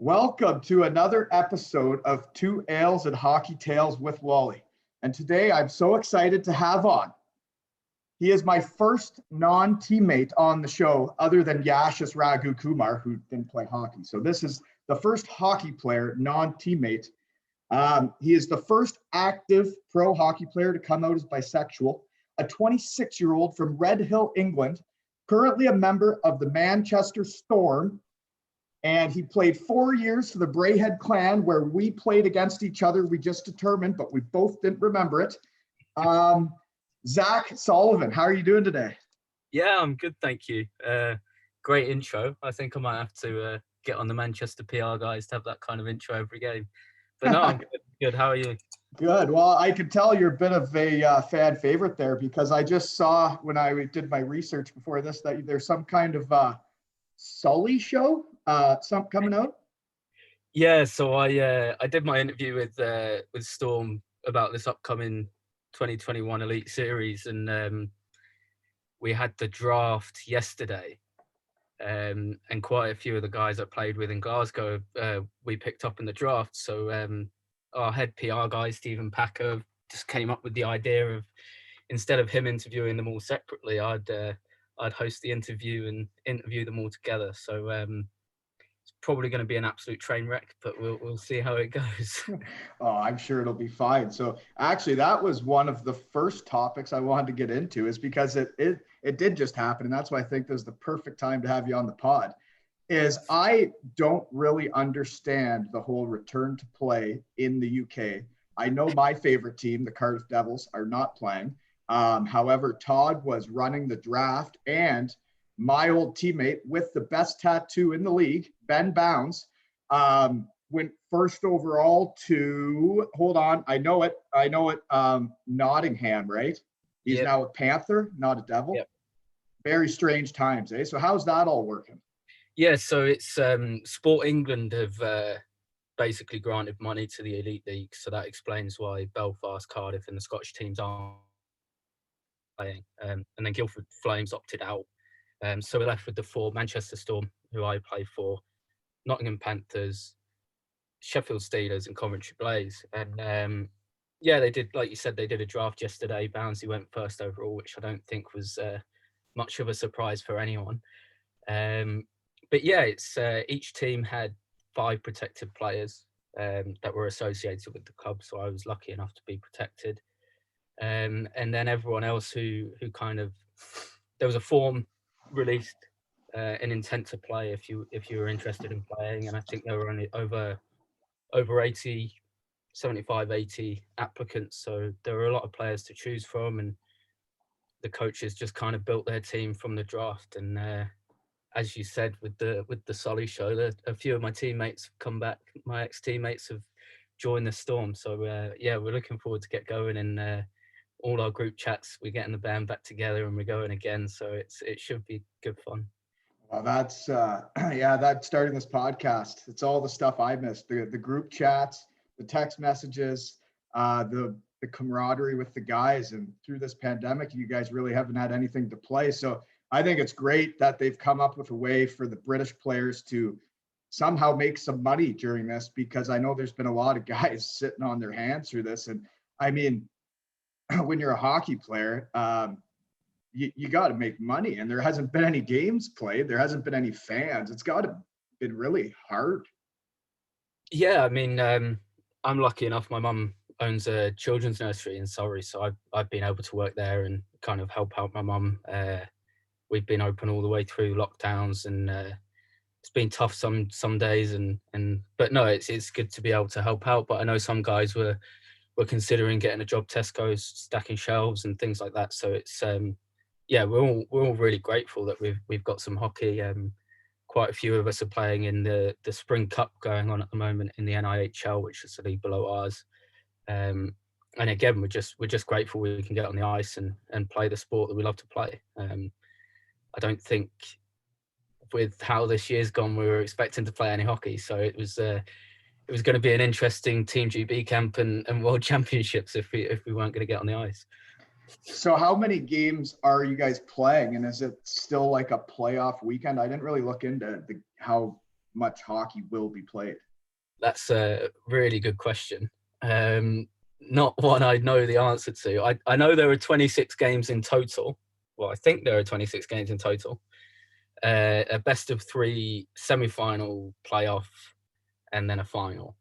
Welcome to another episode of Two Ales and Hockey Tales with Wally. And today I'm so excited to have on. He is my first non-teammate on the show other than Yashis Raghu Kumar, who didn't play hockey. So this is the first hockey player, non-teammate. He is the first active pro hockey player to come out as bisexual, a 26-year-old from Red Hill, England, currently a member of the Manchester Storm. And he played 4 years for the Brayhead clan, where we played against each other. We just determined, but we both didn't remember it. Zach Sullivan, how are you doing today? Yeah, I'm good, thank you. Great intro. I think I might have to get on the Manchester PR guys to have that kind of intro every game. But no, I'm good. How are you? Good. Well, I could tell you're a bit of a fan favorite there, because I just saw when I did my research before this that there's some kind of Sully show some coming out. Yeah, so I did my interview with Storm about this upcoming 2021 Elite Series, and we had the draft yesterday, and quite a few of the guys I played with in Glasgow we picked up in the draft. So our head PR guy, Stephen Packer, just came up with the idea of, instead of him interviewing them all separately, I'd host the interview and interview them all together. So it's probably going to be an absolute train wreck, but we'll see how it goes. Oh, I'm sure it'll be fine. So actually, that was one of the first topics I wanted to get into, is because it did just happen, and that's why I think this is the perfect time to have you on the pod. Is I don't really understand the whole return to play in the UK. I know my favorite team, the Cardiff Devils, are not playing. However, Todd was running the draft, and my old teammate with the best tattoo in the league, Ben Bounds, went first overall to, hold on, I know it, Nottingham, right? He's Yep. now a Panther, not a Devil. Yep. Very strange times, eh? So how's that all working? Yeah, so it's Sport England have basically granted money to the Elite League, so that explains why Belfast, Cardiff and the Scottish teams aren't playing. And then Guildford Flames opted out. So we're left with the four: Manchester Storm, who I play for, Nottingham Panthers, Sheffield Steelers and Coventry Blaze. And yeah, they did, like you said, they did a draft yesterday. Bouncy went first overall, which I don't think was much of a surprise for anyone. But yeah, it's each team had 5 protected players that were associated with the club, so I was lucky enough to be protected. And then everyone else who kind of, there was a form released, an intent to play if you were interested in playing, and I think there were only over 80, 75, 80 applicants, so there were a lot of players to choose from, and the coaches just kind of built their team from the draft. And as you said, with the Sully show, a few of my teammates have come back. My ex-teammates have joined the Storm, so yeah, we're looking forward to get going, and all our group chats, we're getting the band back together and we're going again, so it should be good fun. Well, that's yeah, that's starting this podcast. It's all the stuff I missed: the group chats, the text messages, the camaraderie with the guys. And through this pandemic, you guys really haven't had anything to play. So I think it's great that they've come up with a way for the British players to somehow make some money during this, because I know there's been a lot of guys sitting on their hands through this. And I mean, when you're a hockey player, you got to make money, and there hasn't been any games played. There hasn't been any fans. It's got to been really hard. Yeah, I mean, I'm lucky enough. My mum owns a children's nursery in Surrey, so I've been able to work there and kind of help out my mum. We've been open all the way through lockdowns, and it's been tough some days, but no, it's good to be able to help out. But I know some guys were considering getting a job Tesco's, stacking shelves and things like that. So it's yeah, we're all really grateful that we've got some hockey. Quite a few of us are playing in the Spring Cup going on at the moment in the EIHL, which is a league below ours. And again, we're just grateful we can get on the ice and play the sport that we love to play. I don't think, with how this year's gone, we were expecting to play any hockey, so it was going to be an interesting Team GB camp and World Championships if we weren't going to get on the ice. So how many games are you guys playing, and is it still like a playoff weekend? I didn't really look into how much hockey will be played? That's a really good question. Not one I know the answer to. I know there are 26 games in total. Well, I think there are 26 games in total. A best of 3 semi-final, playoff, and then a final.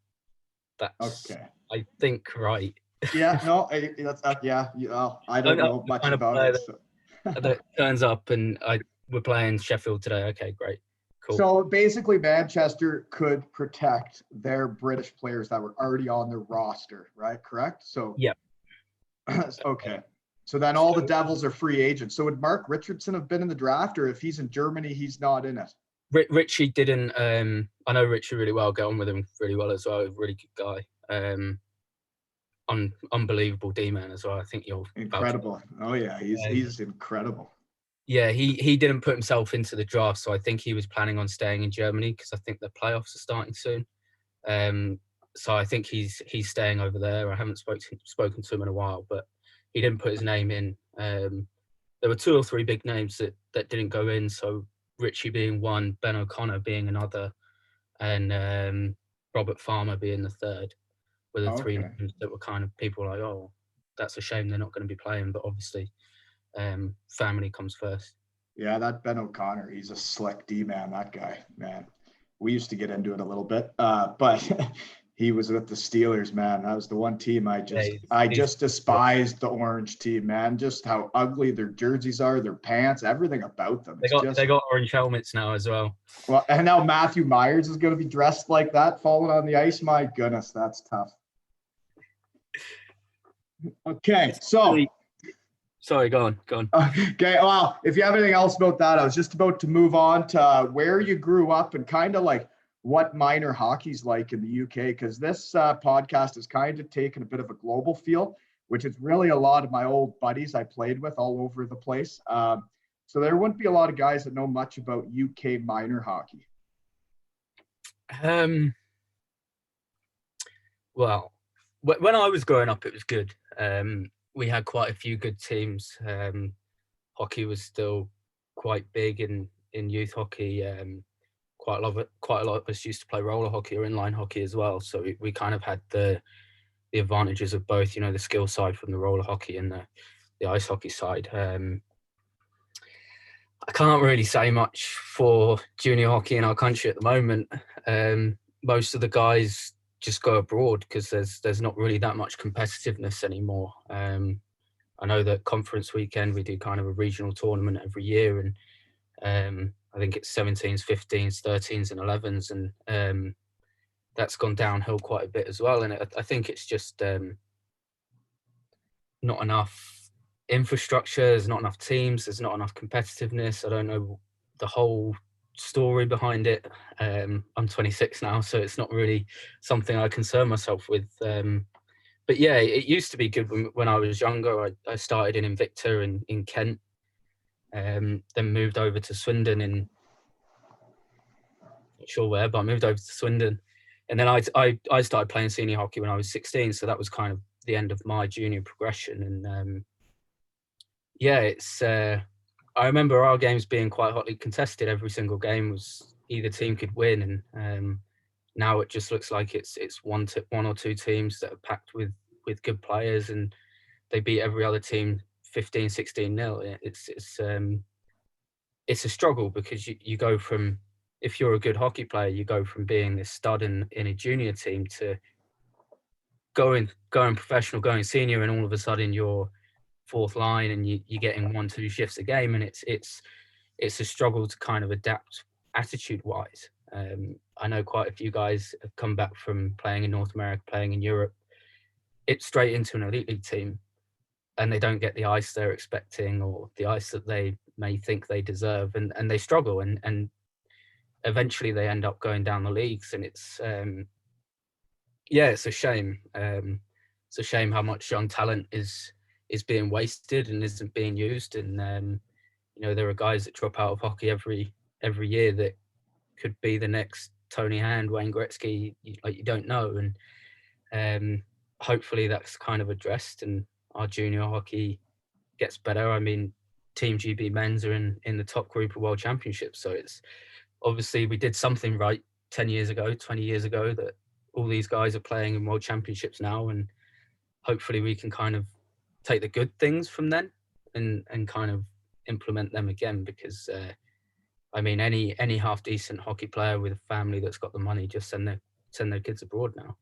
That's, Okay. I think, right. Yeah, no, that's I don't know much Kind of about player it. So. that turns up and we're playing Sheffield today. Okay, great. Cool. So basically, Manchester could protect their British players that were already on their roster, right? Correct? So, yeah. Okay. So then all the Devils are free agents. So would Mark Richardson have been in the draft, or if he's in Germany, he's not in it? Richie didn't. I know Richie really well. Get on with him really well as well. Really good guy. Unbelievable D-man as well. I think you'll incredible. Oh yeah, he's incredible. Yeah, he didn't put himself into the draft, so I think he was planning on staying in Germany because I think the playoffs are starting soon. So I think he's staying over there. I haven't spoken to him in a while, but he didn't put his name in. There were 2 or 3 big names that didn't go in. So Richie being one, Ben O'Connor being another, and Robert Farmer being the third, were the 3 names that were kind of people like, oh, that's a shame they're not going to be playing. But obviously, family comes first. Yeah, that Ben O'Connor, he's a slick D-man, that guy, man. We used to get into it a little bit, but he was with the Steelers, man. That was the one team I just despised the orange team, man. Just how ugly their jerseys are, their pants, everything about them. They got orange helmets now as well. Well, and now Matthew Myers is going to be dressed like that, falling on the ice. My goodness, that's tough. Okay, so. Sorry, go on. Okay, well, if you have anything else about that, I was just about to move on to where you grew up and kind of like what minor hockey's like in the UK, because this podcast has kind of taken a bit of a global feel, which is really a lot of my old buddies I played with all over the place. So there wouldn't be a lot of guys that know much about UK minor hockey. Well, when I was growing up, it was good. We had quite a few good teams. Hockey was still quite big in youth hockey. Quite a lot of us used to play roller hockey or inline hockey as well. So we kind of had the advantages of both, the skill side from the roller hockey and the ice hockey side. I can't really say much for junior hockey in our country at the moment. Most of the guys just go abroad because there's not really that much competitiveness anymore. I know that conference weekend we do kind of a regional tournament every year, and I think it's 17s, 15s, 13s, and 11s, and that's gone downhill quite a bit as well. And I think it's just not enough infrastructure. There's not enough teams. There's not enough competitiveness. I don't know the whole story behind it. I'm 26 now, so it's not really something I concern myself with. But yeah, it used to be good when I was younger. I started in Invicta in Kent, then moved over to Swindon in, not sure where, but I moved over to Swindon. And then I started playing senior hockey when I was 16, so that was kind of the end of my junior progression. And yeah, it's I remember our games being quite hotly contested. Every single game was either team could win, and now it just looks like it's one or two teams that are packed with good players, and they beat every other team 15-16-0. It's a struggle because you go from, if you're a good hockey player, you go from being this stud in a junior team to going professional, going senior, and all of a sudden you're fourth line and you're getting 1-2 shifts a game, and it's a struggle to kind of adapt attitude wise. I know quite a few guys have come back from playing in North America, playing in Europe, it's straight into an elite league team, and they don't get the ice they're expecting or the ice that they may think they deserve, and they struggle, and eventually they end up going down the leagues, and it's it's a shame. It's a shame how much young talent is being wasted and isn't being used, and there are guys that drop out of hockey every year that could be the next Tony Hand, Wayne Gretzky. You don't know, and hopefully that's kind of addressed and our junior hockey gets better. I mean, Team GB men's are in the top group of World Championships, so it's obviously we did something right 10 years ago, 20 years ago, that all these guys are playing in world championships now, and hopefully we can kind of take the good things from then and kind of implement them again, because I mean, any half decent hockey player with a family that's got the money just send their kids abroad now.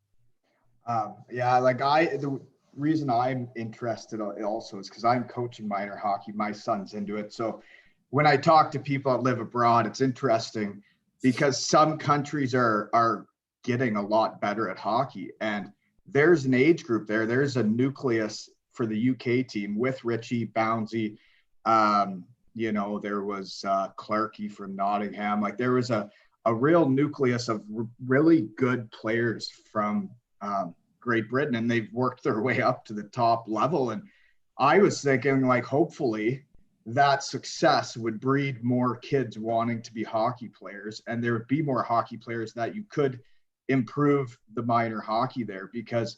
Yeah, like the reason I'm interested also is because I'm coaching minor hockey. My son's into it. So when I talk to people that live abroad, it's interesting because some countries are getting a lot better at hockey. And there's an age group there. There's a nucleus for the UK team with Richie, Bouncy. There was Clarkey from Nottingham. Like there was a real nucleus of really good players from Great Britain, and they've worked their way up to the top level. And I was thinking, like, hopefully that success would breed more kids wanting to be hockey players, and there would be more hockey players that you could improve the minor hockey there, because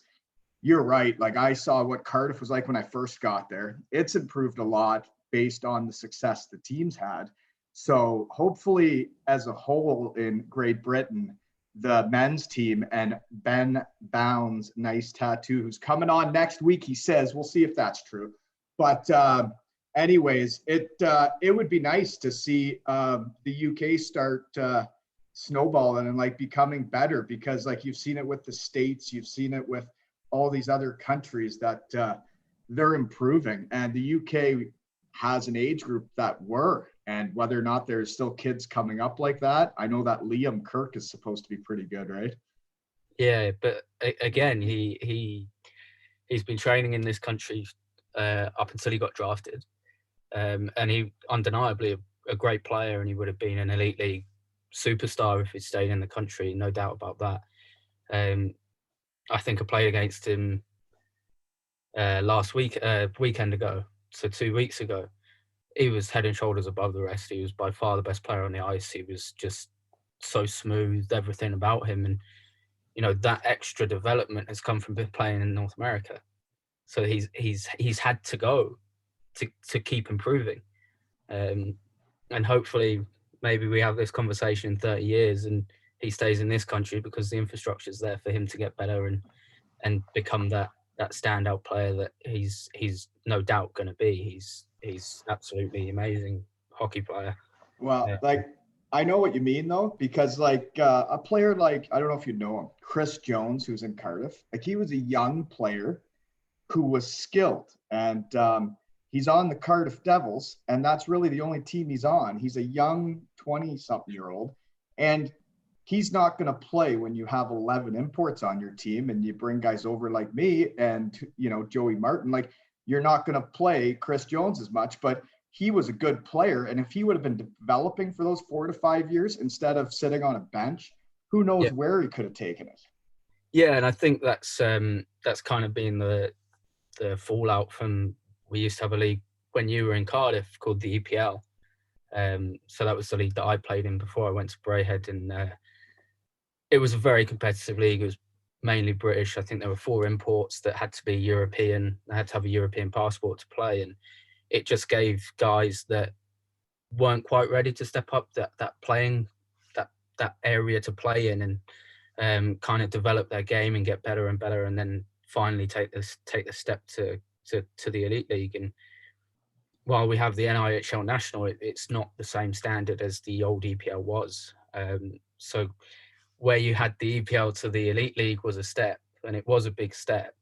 you're right. Like I saw what Cardiff was like when I first got there. It's improved a lot based on the success the teams had. So hopefully as a whole in Great Britain, the men's team, and Ben Bounds, nice tattoo, who's coming on next week, he says, we'll see if that's true. But anyways, it would be nice to see the UK start snowballing and like becoming better, because like you've seen it with the States, you've seen it with all these other countries that they're improving, and the UK has an age group that were, and whether or not there's still kids coming up like that. I know that Liam Kirk is supposed to be pretty good, right? Yeah, but again, he's been training in this country up until he got drafted, and he undeniably a great player, and he would have been an elite league superstar if he stayed in the country, no doubt about that. I think I played against him weekend ago, so 2 weeks ago. He was head and shoulders above the rest. He was by far the best player on the ice. He was just so smooth, everything about him. And, that extra development has come from playing in North America. So he's had to go to keep improving. And hopefully maybe we have this conversation in 30 years and he stays in this country because the infrastructure is there for him to get better and become that standout player that he's no doubt going to be. He's absolutely amazing hockey player. Well, like I know what you mean though, because like a player like, I don't know if you know him, Chris Jones, who's in Cardiff, like he was a young player who was skilled, and he's on the Cardiff Devils, and that's really the only team he's on. He's a young 20-something-year-old, and he's not going to play when you have 11 imports on your team and you bring guys over like me and, Joey Martin. Like, you're not going to play Chris Jones as much, but he was a good player. And if he would have been developing for those 4 to 5 years instead of sitting on a bench, who knows where he could have taken it. Yeah, and I think that's kind of been the fallout from, we used to have a league when you were in Cardiff called the EPL. So that was the league that I played in before I went to Braehead, and it was a very competitive league. It was mainly British. I think there were 4 imports that had to be European. They had to have a European passport to play, and it just gave guys that weren't quite ready to step up that playing that area to play in, and kind of develop their game and get better and better, and then finally take the step to the elite league. And while we have the EIHL national, it's not the same standard as the old EPL was. So where you had the EPL to the elite league was a step, and it was a big step.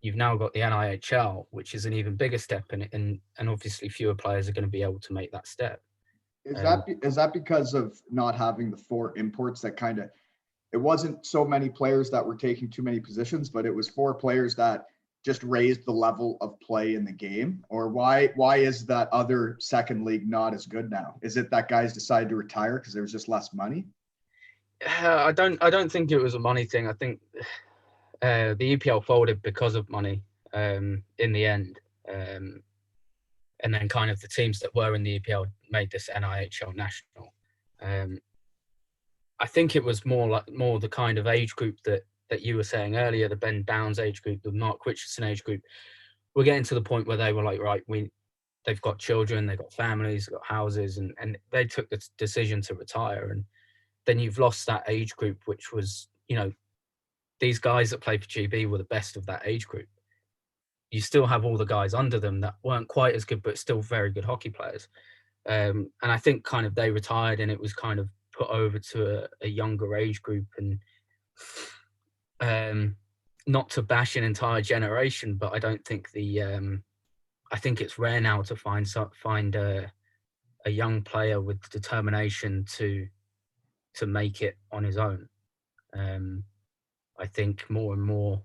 You've now got the EIHL, which is an even bigger step, and obviously fewer players are going to be able to make that step. Is that because of not having the 4 imports that kind of, it wasn't so many players that were taking too many positions, but it was 4 players that just raised the level of play in the game? Or why is that other second league not as good now? Is it that guys decided to retire because there was just less money? I don't think it was a money thing. I think the EPL folded because of money in the end, and then kind of the teams that were in the EPL made this EIHL national. I think it was more the kind of age group that you were saying earlier, the Ben Bounds age group, the Mark Richardson age group. We're getting to the point where they were like, right, they've got children, they've got families, they've got houses, and they took the decision to retire. And then you've lost that age group, which was, these guys that played for GB were the best of that age group. You still have all the guys under them that weren't quite as good, but still very good hockey players. And I think kind of they retired and it was kind of put over to a younger age group. And not to bash an entire generation, but I don't think I think it's rare now to find a young player with determination to make it on his own. I think more and more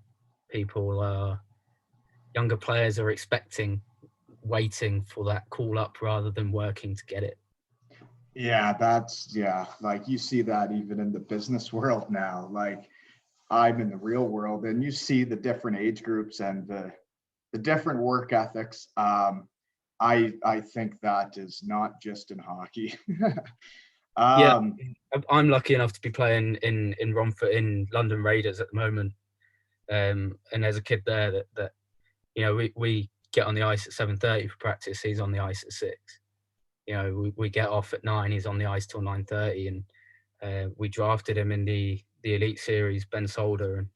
younger players are waiting for that call up rather than working to get it. Yeah, like you see that even in the business world now. Like I'm in the real world and you see the different age groups and the different work ethics. I think that is not just in hockey. Yeah, I'm lucky enough to be playing in Romford in London Raiders at the moment. And there's a kid there that we get on the ice at 7:30 for practice. He's on the ice at 6. We get off at 9. He's on the ice till 9:30, and we drafted him in the Elite Series, Ben Solder,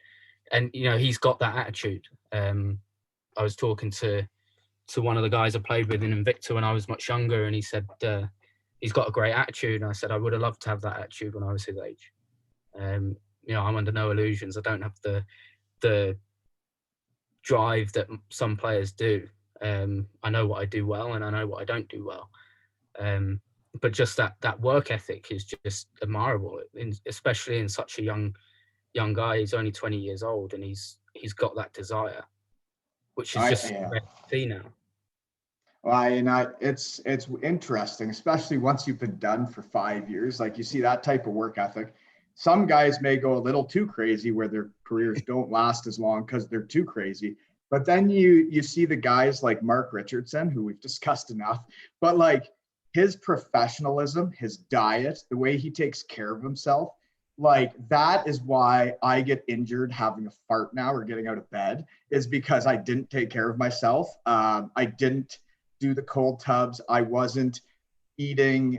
and he's got that attitude. I was talking to one of the guys I played with in Invicta when I was much younger, and he said he's got a great attitude. And I said I would have loved to have that attitude when I was his age. I'm under no illusions. I don't have the drive that some players do. I know what I do well and I know what I don't do well. But just that work ethic is just admirable, especially in such a young guy. He's only 20 years old and he's got that desire, which is just rare to see now. Well, it's interesting, especially once you've been done for 5 years. Like you see that type of work ethic. Some guys may go a little too crazy where their careers don't last as long because they're too crazy. But then you see the guys like Mark Richardson, who we've discussed enough, but like his professionalism, his diet, the way he takes care of himself, like that is why I get injured having a fart now or getting out of bed, is because I didn't take care of myself. I didn't do the cold tubs. I wasn't eating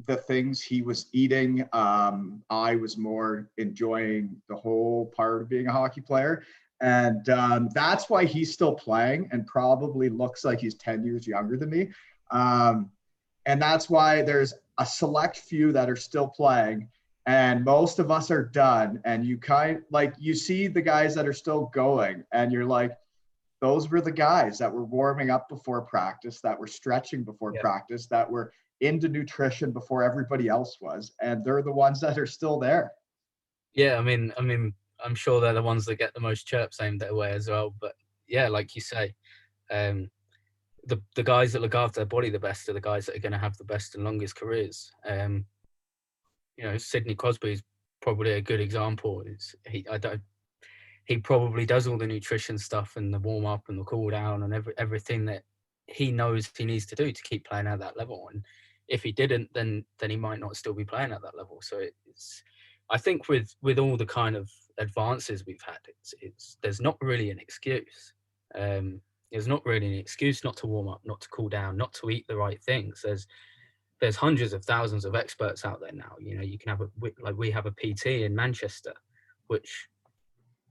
the things he was eating. I was more enjoying the whole part of being a hockey player. And that's why he's still playing and probably looks like he's 10 years younger than me. And that's why there's a select few that are still playing and most of us are done. And you see the guys that are still going and you're like, those were the guys that were warming up before practice, that were stretching before practice, that were into nutrition before everybody else was. And they're the ones that are still there. Yeah, I mean, I'm sure they're the ones that get the most chirps aimed their way as well. But yeah, like you say, the guys that look after their body the best are the guys that are going to have the best and longest careers. Sidney Crosby is probably a good example. He probably does all the nutrition stuff and the warm up and the cool down and everything that he knows he needs to do to keep playing at that level. And if he didn't, then he might not still be playing at that level. So I think with all the kind of advances we've had, there's not really an excuse. There's not really an excuse not to warm up, not to cool down, not to eat the right things. There's hundreds of thousands of experts out there now. You can we have a PT in Manchester, which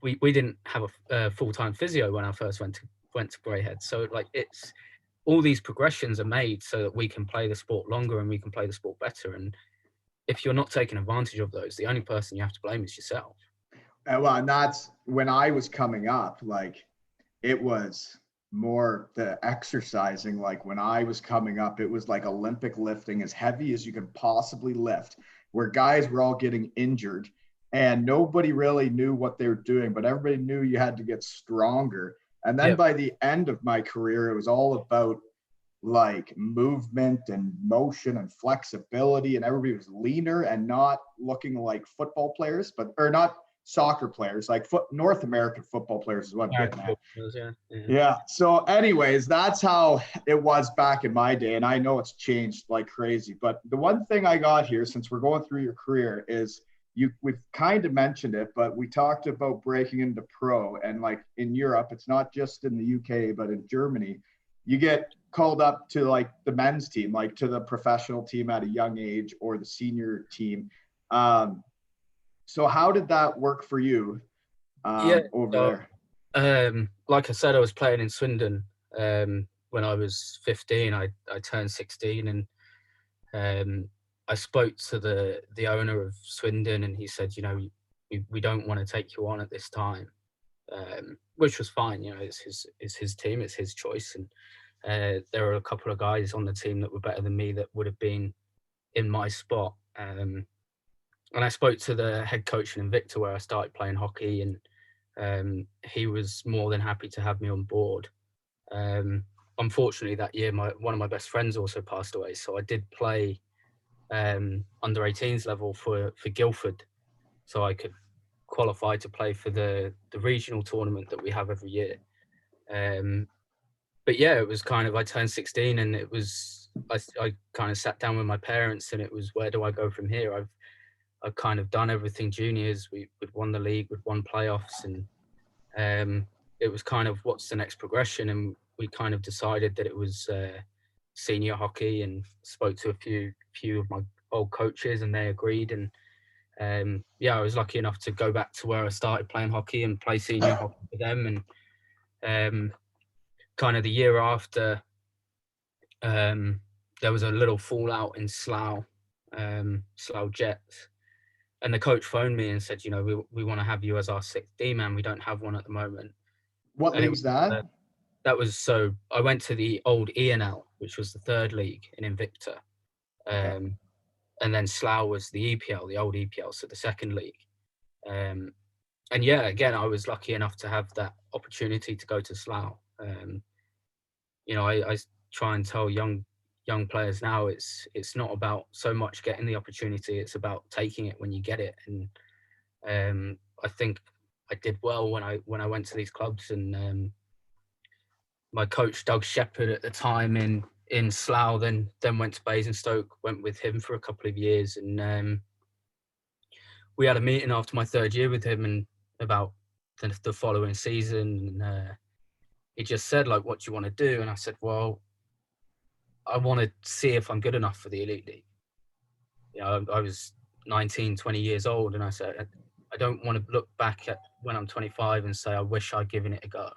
we didn't have a full-time physio when I first went to Greyhead. So it's all these progressions are made so that we can play the sport longer and we can play the sport better. And if you're not taking advantage of those, the only person you have to blame is yourself. Well, and that's when I was coming up, it was more the exercising. Like when I was coming up, it was like Olympic lifting, as heavy as you could possibly lift, where guys were all getting injured and nobody really knew what they were doing, but everybody knew you had to get stronger. And then by the end of my career, it was all about like movement and motion and flexibility, and everybody was leaner and not looking like football players, or not soccer players, like North American football players is what I'm getting at. Yeah. So anyways, that's how it was back in my day. And I know it's changed like crazy. But the one thing I got here, since we're going through your career, is we've kind of mentioned it, but we talked about breaking into pro. And like in Europe, it's not just in the UK, but in Germany, you get called up to like the men's team, like to the professional team at a young age or the senior team. So how did that work for you Yeah. over So, there? like I said, I was playing in Swindon when I was 15. I turned 16, and I spoke to the owner of Swindon, and he said, we don't want to take you on at this time, which was fine. It's his team, it's his choice, and there were a couple of guys on the team that were better than me that would have been in my spot. And I spoke to the head coach in Invicta where I started playing hockey, and he was more than happy to have me on board. Unfortunately, that year, one of my best friends also passed away, so I did play under 18s level for Guildford, so I could qualify to play for the regional tournament that we have every year. But yeah, it was kind of, I turned 16, and it was, I kind of sat down with my parents, and it was, where do I go from here? I've kind of done everything juniors. We'd won the league, we'd won playoffs, and it was kind of, what's the next progression? And we kind of decided that it was senior hockey, and spoke to a few of my old coaches, and they agreed. And yeah, I was lucky enough to go back to where I started playing hockey and play senior hockey for them. And kind of the year after, there was a little fallout in Slough Jets. And the coach phoned me and said, we want to have you as our sixth D-man. We don't have one at the moment. What And league's that? that was, so I went to the old ENL, which was the third league in Invicta. Okay. And then Slough was the EPL, the old EPL, so the second league. And yeah, again, I was lucky enough to have that opportunity to go to Slough. I try and tell young players now, it's not about so much getting the opportunity, it's about taking it when you get it. And I think I did well when I went to these clubs. And my coach Doug Shepherd at the time in Slough then went to Basingstoke, went with him for a couple of years, and we had a meeting after my third year with him and about the following season. And he just said, like, what do you want to do? And I said, well, I want to see if I'm good enough for the Elite League. I was 19, 20 years old, and I said, I don't want to look back at when I'm 25 and say, I wish I'd given it a go.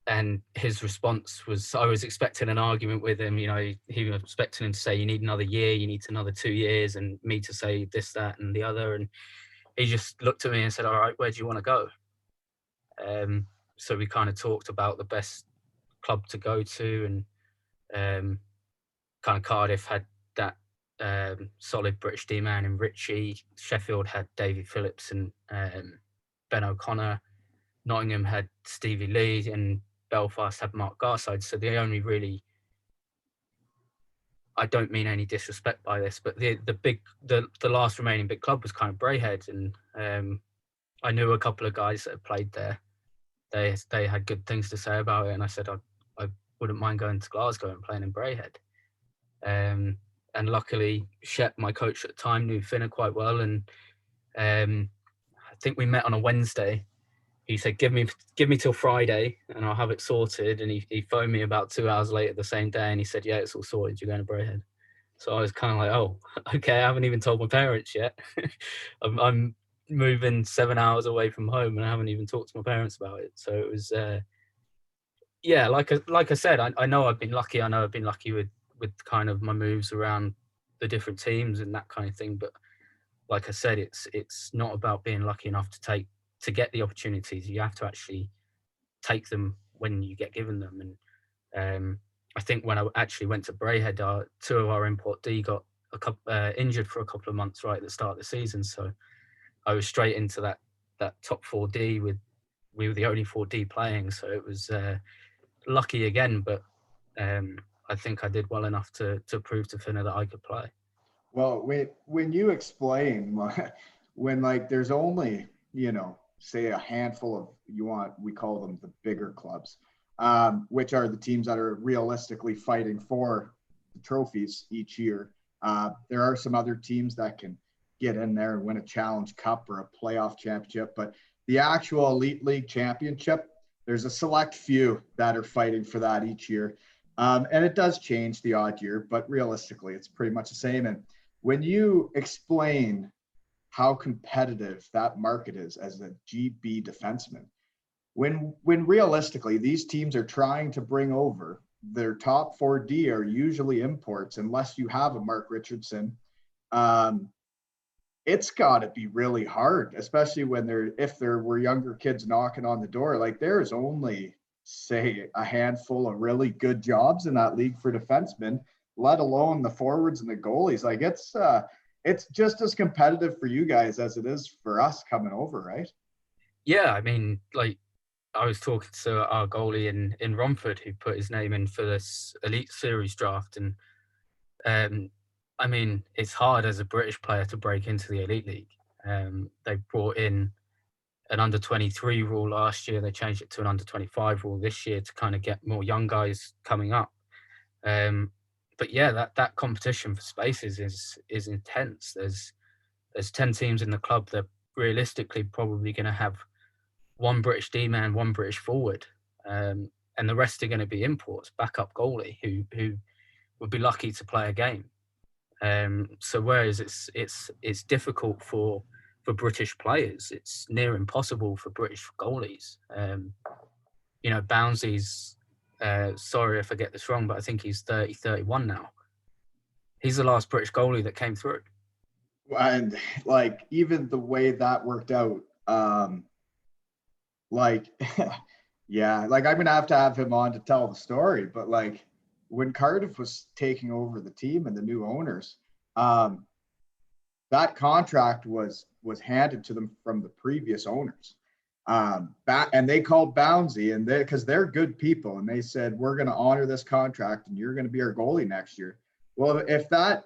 And his response was, I was expecting an argument with him. He was expecting him to say, you need another year, you need another 2 years, and me to say this, that, and the other. And he just looked at me and said, all right, where do you want to go? So we kind of talked about the best club to go to, and kind of Cardiff had that solid British D-man in Ritchie. Sheffield had Davy Phillips and Ben O'Connor. Nottingham had Stevie Lee, and Belfast had Mark Garside. So the only really, I don't mean any disrespect by this, but the last remaining big club was kind of Braehead. And I knew a couple of guys that had played there. They had good things to say about it, and I said I wouldn't mind going to Glasgow and playing in Braehead. And luckily, Shep, my coach at the time, knew Finner quite well, and I think we met on a Wednesday. He said, give me till Friday and I'll have it sorted. And he phoned me about 2 hours later the same day, and he said, yeah, it's all sorted, you're going to Braehead. So I was kind of like, oh, okay, I haven't even told my parents yet. I'm moving 7 hours away from home, and I haven't even talked to my parents about it. So it was, yeah, like I said, I know I've been lucky. I know I've been lucky with kind of my moves around the different teams and that kind of thing. But like I said, it's not about being lucky enough to get the opportunities. You have to actually take them when you get given them. And I think when I actually went to Braehead, two of our import D got injured for a couple of months right at the start of the season. So I was straight into that top 4D we were the only 4D playing. So it was lucky again, but I think I did well enough to prove to Finner that I could play. Well, when you explain when like there's only, say a handful of, we call them the bigger clubs, which are the teams that are realistically fighting for the trophies each year. There are some other teams that can get in there and win a Challenge Cup or a playoff championship, but the actual Elite League championship, there's a select few that are fighting for that each year. And it does change the odd year, but realistically, it's pretty much the same. And when you explain how competitive that market is as a GB defenseman, when realistically these teams are trying to bring over their top 4D are usually imports unless you have a Mark Richardson. It's got to be really hard, especially when if there were younger kids knocking on the door. Like there's only say a handful of really good jobs in that league for defensemen, let alone the forwards and the goalies. Like it's just as competitive for you guys as it is for us coming over, right? Yeah, I mean, like I was talking to our goalie in Romford who put his name in for this Elite Series draft, and I mean, it's hard as a British player to break into the Elite League. They brought in an under-23 rule last year. They changed it to an under-25 rule this year to kind of get more young guys coming up. But yeah, that competition for spaces is intense. There's 10 teams in the club. They're realistically probably going to have one British D-man, one British forward, and the rest are going to be imports, backup goalie who would be lucky to play a game. So whereas it's difficult for British players, it's near impossible for British goalies. You know, Bouncy's, sorry if I get this wrong, but I think he's 30, 31 now. He's the last British goalie that came through. And like even the way that worked out, like yeah, like I'm gonna have to have him on to tell the story. But like when Cardiff was taking over the team and the new owners, that contract was handed to them from the previous owners. And they called Bouncy, and because they're good people, and they said, we're going to honor this contract and you're going to be our goalie next year. Well, if that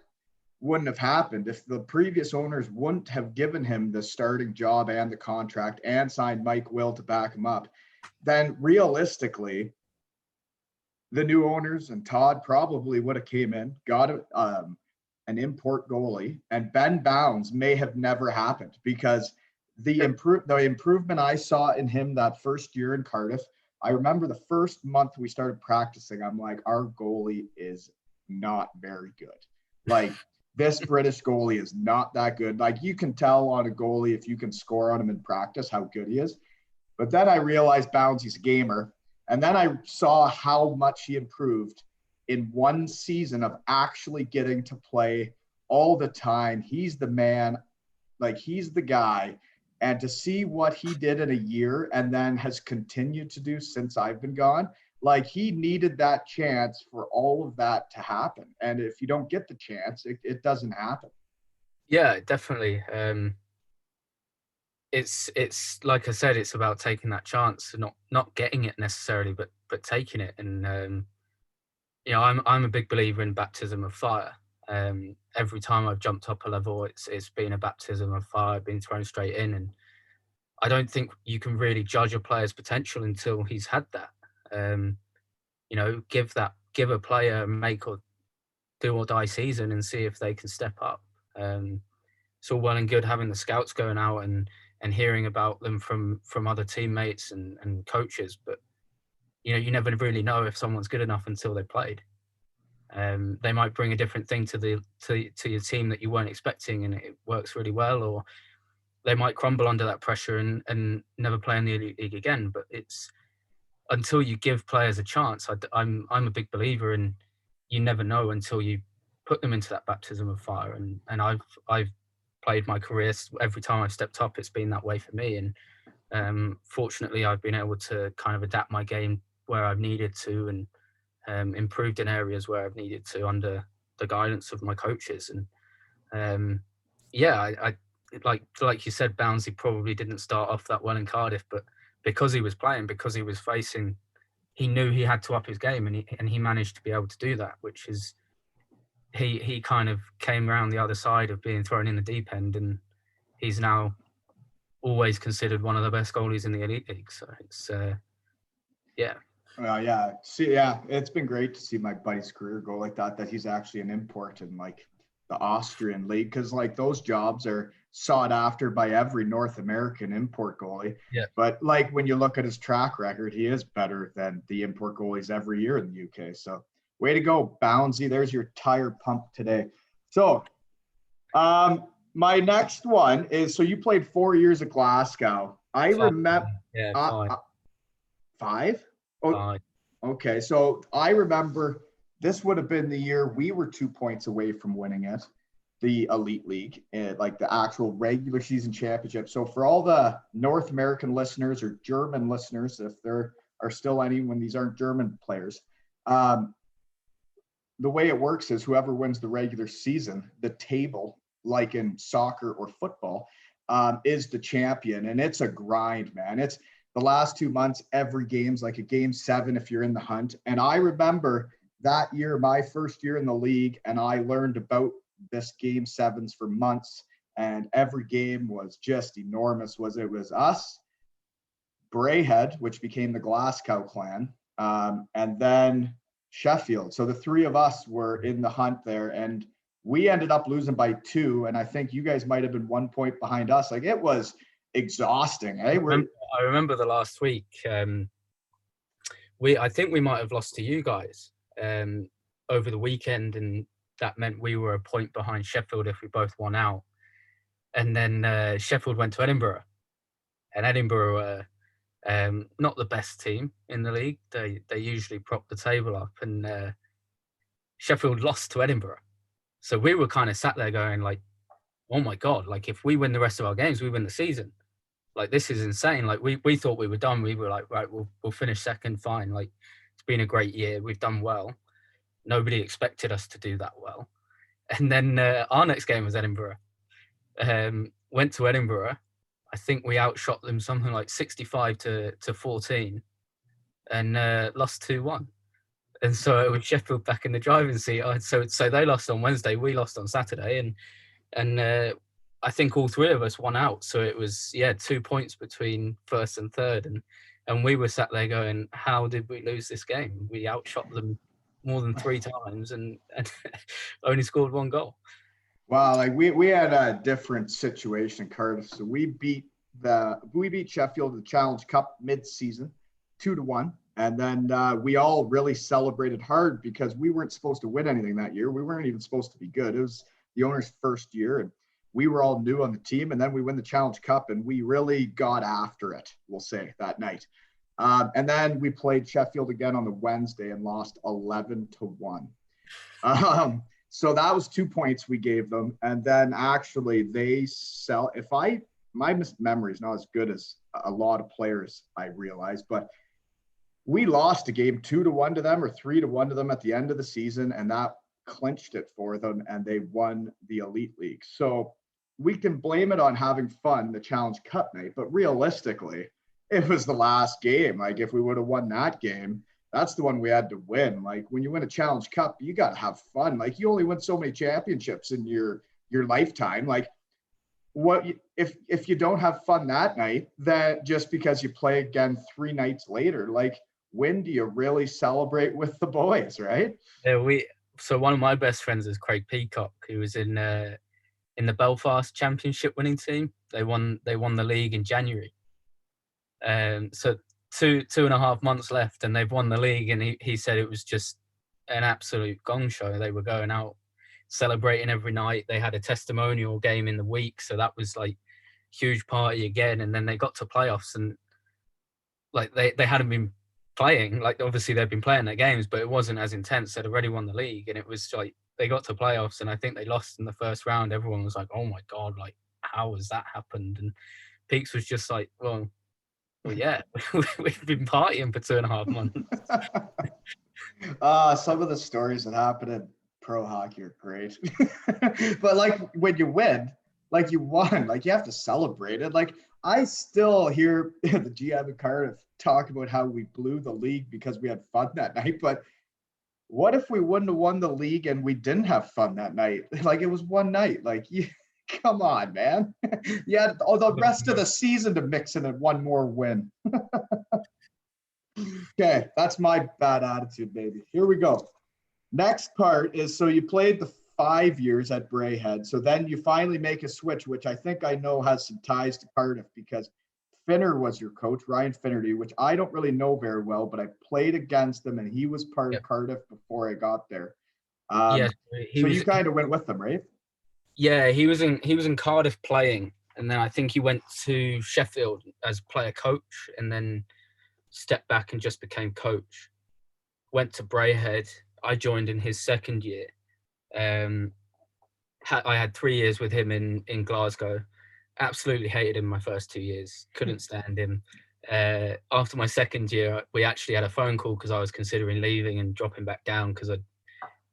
wouldn't have happened, if the previous owners wouldn't have given him the starting job and the contract and signed Mike Will to back him up, then realistically, the new owners and Todd probably would have came in, got an import goalie, and Ben Bounds may have never happened because the improvement I saw in him that first year in Cardiff, I remember the first month we started practicing, I'm like, our goalie is not very good. Like this British goalie is not that good. Like you can tell on a goalie if you can score on him in practice how good he is. But then I realized Bouncy's a gamer. And then I saw how much he improved in one season of actually getting to play all the time. He's the man, like he's the guy. And to see what he did in a year and then has continued to do since I've been gone, like he needed that chance for all of that to happen. And if you don't get the chance, it doesn't happen. Yeah, definitely. It's like I said, it's about taking that chance and not getting it necessarily, but taking it. And you know, I'm a big believer in baptism of fire. Every time I've jumped up a level, it's been a baptism of fire, been thrown straight in. And I don't think you can really judge a player's potential until he's had that. You know, give a player a make or do or die season and see if they can step up. It's all well and good having the scouts going out and hearing about them from other teammates and coaches, but you know, you never really know if someone's good enough until they played. They might bring a different thing to your team that you weren't expecting, and it works really well, or they might crumble under that pressure and never play in the Elite League again. But it's until you give players a chance. I'm a big believer in you never know until you put them into that baptism of fire. And I've played my career, every time I've stepped up, it's been that way for me. And fortunately, I've been able to kind of adapt my game where I've needed to, and improved in areas where I've needed to under the guidance of my coaches. And yeah, I like you said, Bouncy probably didn't start off that well in Cardiff, but because he was playing, because he was facing, he knew he had to up his game, and he managed to be able to do that, which is he kind of came around the other side of being thrown in the deep end, and he's now always considered one of the best goalies in the Elite League. So it's yeah. Yeah. See, yeah, it's been great to see my buddy's career go like that he's actually an import in like the Austrian league, because like those jobs are sought after by every North American import goalie. Yeah. But like when you look at his track record, he is better than the import goalies every year in the UK. So way to go, Bouncy. There's your tire pump today. So My next one is, so you played 4 years at Glasgow. I remember. Yeah, Uh, 5. 5? Oh, 5. okay. So I remember this would have been the year we were 2 points away from winning it, the Elite League, like the actual regular season championship. So for all the North American listeners or German listeners, if there are still any when these aren't German players, the way it works is whoever wins the regular season, the table, like in soccer or football, is the champion. And it's a grind, man. It's the last 2 months, every game's like a game 7 if you're in the hunt. And I remember that year, my first year in the league, and I learned about this game 7s for months. And every game was just enormous. It was us, Braehead, which became the Glasgow clan, and then Sheffield. So the three of us were in the hunt there, and we ended up losing by 2. And I think you guys might have been 1 point behind us. Like, it was exhausting. Eh? I remember the last week. I think we might have lost to you guys over the weekend, and that meant we were a point behind Sheffield if we both won out. And then Sheffield went to Edinburgh, and Edinburgh were not the best team in the league. They usually prop the table up, and Sheffield lost to Edinburgh. So we were kind of sat there going like, oh my God, like if we win the rest of our games, we win the season. Like, this is insane. Like, we thought we were done. We were like, right, we'll finish second, fine. Like, it's been a great year. We've done well. Nobody expected us to do that well. And then our next game was Edinburgh. Went to Edinburgh. I think we outshot them something like 65 to 14 and lost 2-1. And so it was Sheffield back in the driving seat. So they lost on Wednesday, we lost on Saturday, and I think all three of us won out. So it was 2 points between first and third, and we were sat there going, how did we lose this game? We outshot them more than 3 times and only scored 1 goal. Wow, like we had a different situation in Cardiff. So we beat Sheffield in the Challenge Cup mid-season 2-1. And then we all really celebrated hard because we weren't supposed to win anything that year. We weren't even supposed to be good. It was the owner's first year, and we were all new on the team. And then we win the Challenge Cup, and we really got after it, we'll say, that night. And then we played Sheffield again on the Wednesday and lost 11-1. So that was 2 points we gave them. And then actually my memory is not as good as a lot of players, I realize, but we lost a game 2-1 to them or 3-1 to them at the end of the season, and that clinched it for them, and they won the Elite League. So we can blame it on having fun, the Challenge Cup night, but realistically, it was the last game. Like, if we would have won that game, that's the one we had to win. Like, when you win a Challenge Cup, you got to have fun. Like, you only win so many championships in your lifetime. Like, if you don't have fun that night, that just because you play again 3 nights later, like, when do you really celebrate with the boys, right? Yeah, so one of my best friends is Craig Peacock, who was in the Belfast Championship winning team. They won the league in January. So two and a half months left, and they've won the league. And he said it was just an absolute gong show. They were going out celebrating every night. They had a testimonial game in the week, so that was like huge party again. And then they got to playoffs, and like they hadn't been playing. Like, obviously they've been playing their games, but it wasn't as intense. They'd already won the league, and it was like they got to playoffs, and I think they lost in the first round. Everyone was like, "Oh my God, like, how has that happened?" And Peaks was just like, well, yeah, we've been partying for 2.5 months. Some of the stories that happen in pro hockey are great. But like, when you win, like, you won, like, you have to celebrate it. Like, I still hear the GM in Cardiff talk about how we blew the league because we had fun that night. But what if we wouldn't have won the league and we didn't have fun that night? Like, it was one night. Like, come on, man. You had all the rest of the season to mix in and one more win. Okay, that's my bad attitude, baby. Here we go. Next part is, so you played the 5 years at Braehead. So then you finally make a switch, which I think I know has some ties to Cardiff, because Finner was your coach, Ryan Finnerty, which I don't really know very well, but I played against him, and he was part of Cardiff before I got there. Yeah, so you kind of went with them, right? Yeah, he was in Cardiff playing, and then I think he went to Sheffield as player coach, and then stepped back and just became coach. Went to Braehead. I joined in his second year. Um, I had 3 years with him in Glasgow. Absolutely hated him my first 2 years. Couldn't stand him. After my second year, we actually had a phone call because I was considering leaving and dropping back down because I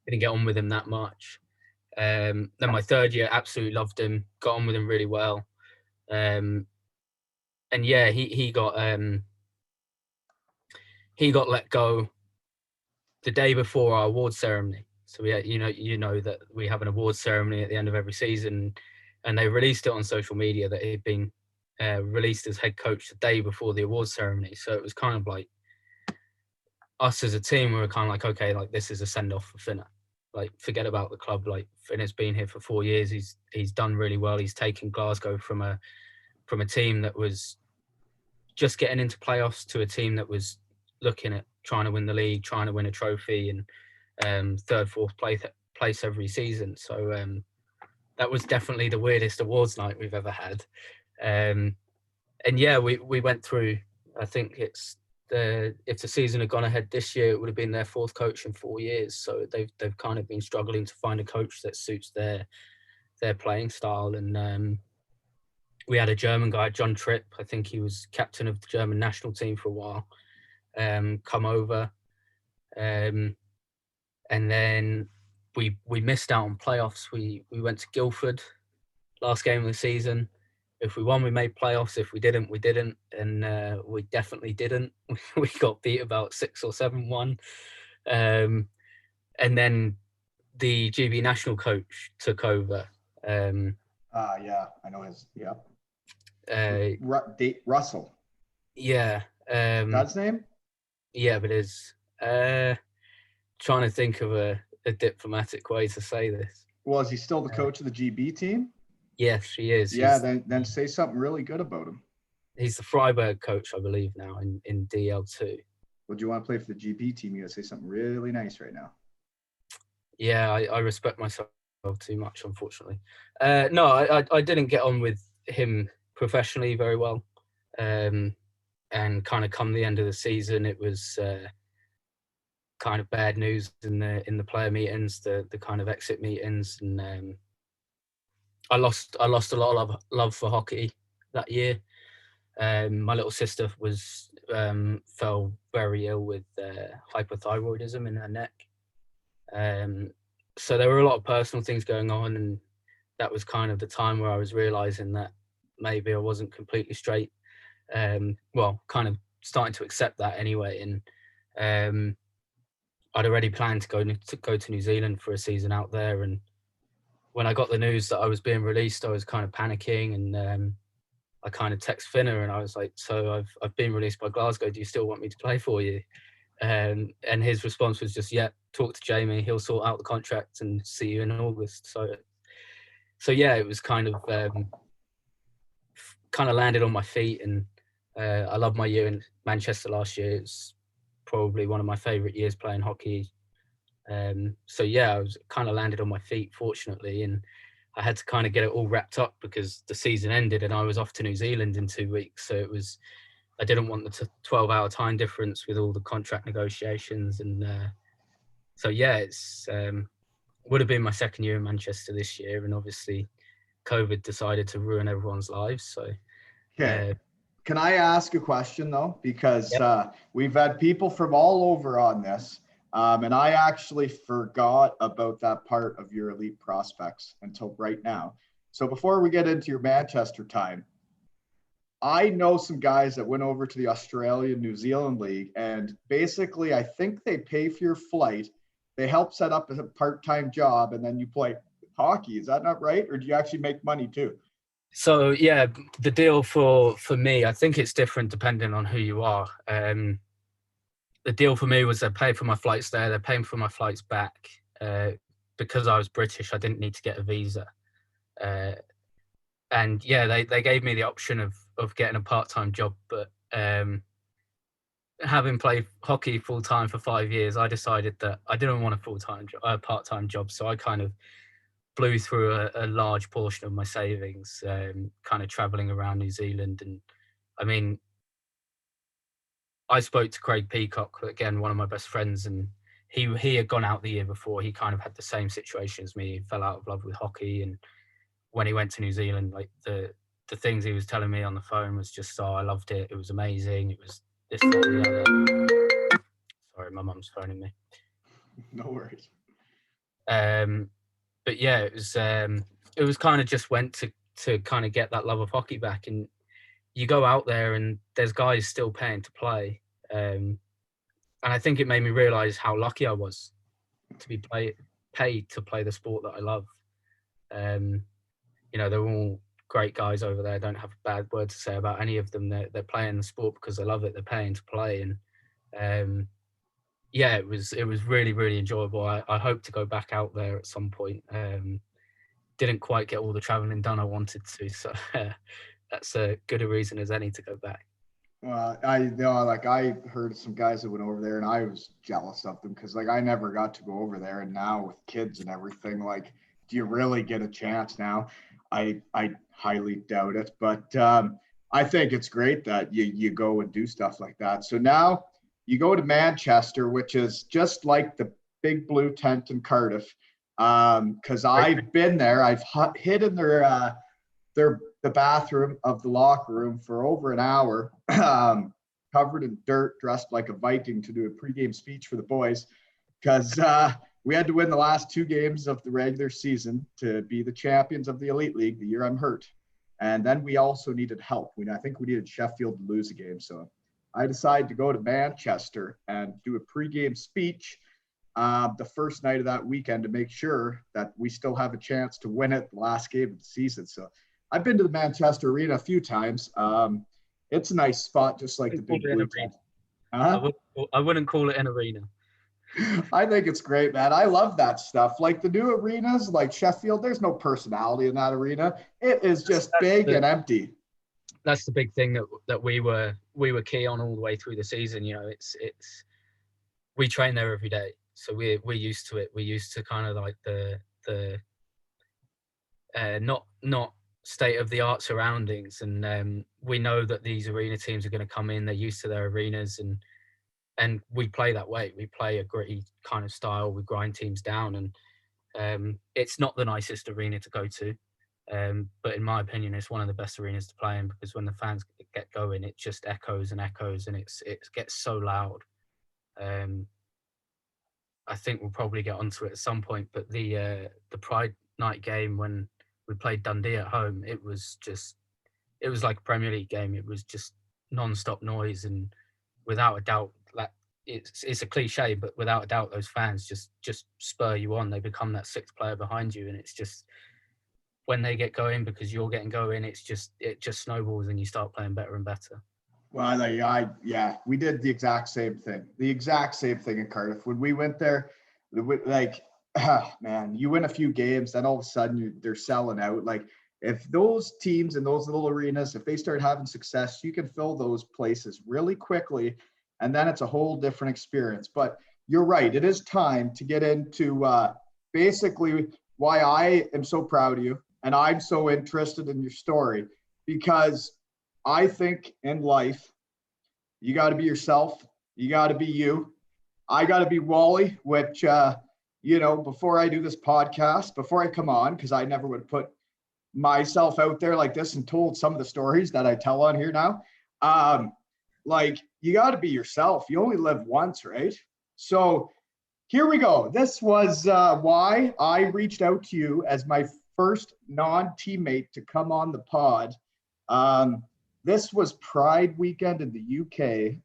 didn't get on with him that much. Then my third year, absolutely loved him. Got on with him really well. And yeah, he got let go the day before our award ceremony. So we had, you know that we have an award ceremony at the end of every season, and they released it on social media that he'd been released as head coach the day before the award ceremony. So it was kind of like us as a team, we were kind of like, okay, like this is a send off for Finner. Like forget about the club. Like Finner's been here for 4 years. He's done really well. He's taken Glasgow from a team that was just getting into playoffs to a team that was looking at trying to win the league, trying to win a trophy, and third, fourth place every season. So that was definitely the weirdest awards night we've ever had. And yeah, we went through. I think if the season had gone ahead this year, it would have been their fourth coach in 4 years. So they've kind of been struggling to find a coach that suits their playing style. And we had a German guy, John Tripp. I think he was captain of the German national team for a while. Come over, and then we missed out on playoffs. We went to Guildford last game of the season. If we won, we made playoffs. If we didn't, we didn't, and we definitely didn't. We got beat about 6 or 7-1, and then the GB national coach took over. Yeah, I know his. Yeah, Russell. Yeah. That's his name? Yeah, but it's trying to think of a diplomatic way to say this. Well, is he still the coach of the GB team? Yes, he is. Yeah, then say something really good about him. He's the Freiburg coach, I believe, now in DL2. Would you want to play for the GB team? You got to say something really nice right now. Yeah, I respect myself too much, unfortunately. No, I didn't get on with him professionally very well. And kind of come the end of the season, it was kind of bad news in the player meetings, the kind of exit meetings, and I lost a lot of love for hockey that year. My little sister was fell very ill with hypothyroidism in her neck. So there were a lot of personal things going on, and that was kind of the time where I was realizing that maybe I wasn't completely straight. Well, kind of starting to accept that anyway. And I'd already planned to go to New Zealand for a season out there. And when I got the news that I was being released, I was kind of panicking, and I kind of text Finner and I was like, so I've been released by Glasgow. Do you still want me to play for you? And his response was just, yeah, talk to Jamie. He'll sort out the contract and see you in August. So yeah, it was kind of landed on my feet. And I loved my year in Manchester last year. It's probably one of my favourite years playing hockey. So yeah, I was kind of landed on my feet, fortunately, and I had to kind of get it all wrapped up because the season ended and I was off to New Zealand in 2 weeks. So I didn't want the 12-hour time difference with all the contract negotiations. And so yeah, it's would have been my second year in Manchester this year, and obviously COVID decided to ruin everyone's lives. So okay. Can I ask a question though? Because yep. We've had people from all over on this. And I actually forgot about that part of your elite prospects until right now. So before we get into your Manchester time, I know some guys that went over to the Australian New Zealand League, and basically I think they pay for your flight. They help set up a part-time job, and then you play hockey. Is that not right? Or do you actually make money too? So yeah, the deal for me, I think it's different depending on who you are. The deal for me was they paid for my flights there, they're paying for my flights back. Because I was British, I didn't need to get a visa. And yeah, they gave me the option of getting a part-time job, but having played hockey full-time for 5 years, I decided that I didn't want a part-time job. So I kind of blew through a large portion of my savings, kind of traveling around New Zealand. And I mean, I spoke to Craig Peacock, again, one of my best friends, and he had gone out the year before. He kind of had the same situation as me. He fell out of love with hockey, and when he went to New Zealand, like the things he was telling me on the phone was just, oh, I loved it. It was amazing. It was this, that, and the other. Sorry, my mum's phoning me. No worries. But yeah, it was kind of just went to kind of get that love of hockey back. And you go out there and there's guys still paying to play. And I think it made me realize how lucky I was to be paid to play the sport that I love. You know, they're all great guys over there. I don't have a bad word to say about any of them. They're playing the sport because they love it. They're paying to play. And yeah, it was really, really enjoyable. I hope to go back out there at some point. Didn't quite get all the traveling done I wanted to, so that's as good a reason as any to go back. Well, I heard some guys that went over there, and I was jealous of them because, like, I never got to go over there, and now with kids and everything, like, do you really get a chance now? I highly doubt it, but I think it's great that you go and do stuff like that. So now you go to Manchester, which is just like the big blue tent in Cardiff, because I've been there. I've hid in the bathroom of the locker room for over an hour, covered in dirt, dressed like a Viking to do a pregame speech for the boys, because we had to win the last 2 games of the regular season to be the champions of the Elite League the year I'm hurt. And then we also needed help. I think we needed Sheffield to lose a game. So I decided to go to Manchester and do a pregame speech the first night of that weekend to make sure that we still have a chance to win it the last game of the season. So I've been to the Manchester Arena a few times. It's a nice spot, just like the big blue tent. I wouldn't call it an arena. I think it's great, man. I love that stuff. Like the new arenas, like Sheffield, there's no personality in that arena. It is just big and empty. That's the big thing that we were key on all the way through the season. You know, it's we train there every day, so we're used to it. We're used to kind of like the not state of the art surroundings, and we know that these arena teams are going to come in. They're used to their arenas, and we play that way. We play a gritty kind of style. We grind teams down, and it's not the nicest arena to go to, but in my opinion, it's one of the best arenas to play in, because when the fans get going, it just echoes and echoes, and it gets so loud. I think we'll probably get onto it at some point, but the Pride night game when we played Dundee at home, it was like a Premier League game. It was just non-stop noise, and without a doubt, that it's a cliche, but without a doubt, those fans just spur you on. They become that 6th player behind you, and it's just when they get going, because you're getting going, it just snowballs, and you start playing better and better. Well, we did the exact same thing. The exact same thing in Cardiff. When we went there, like, man, you win a few games, then all of a sudden they're selling out. Like, if those teams in those little arenas, if they start having success, you can fill those places really quickly, and then it's a whole different experience. But you're right. It is time to get into basically why I am so proud of you, and I'm so interested in your story, because I think in life, you got to be yourself. You got to be you. I got to be Wally, which, before I do this podcast, before I come on, because I never would have put myself out there like this and told some of the stories that I tell on here now. Like, you got to be yourself. You only live once, right? So here we go. This was why I reached out to you as my first non-teammate to come on the pod. This was Pride weekend in the UK,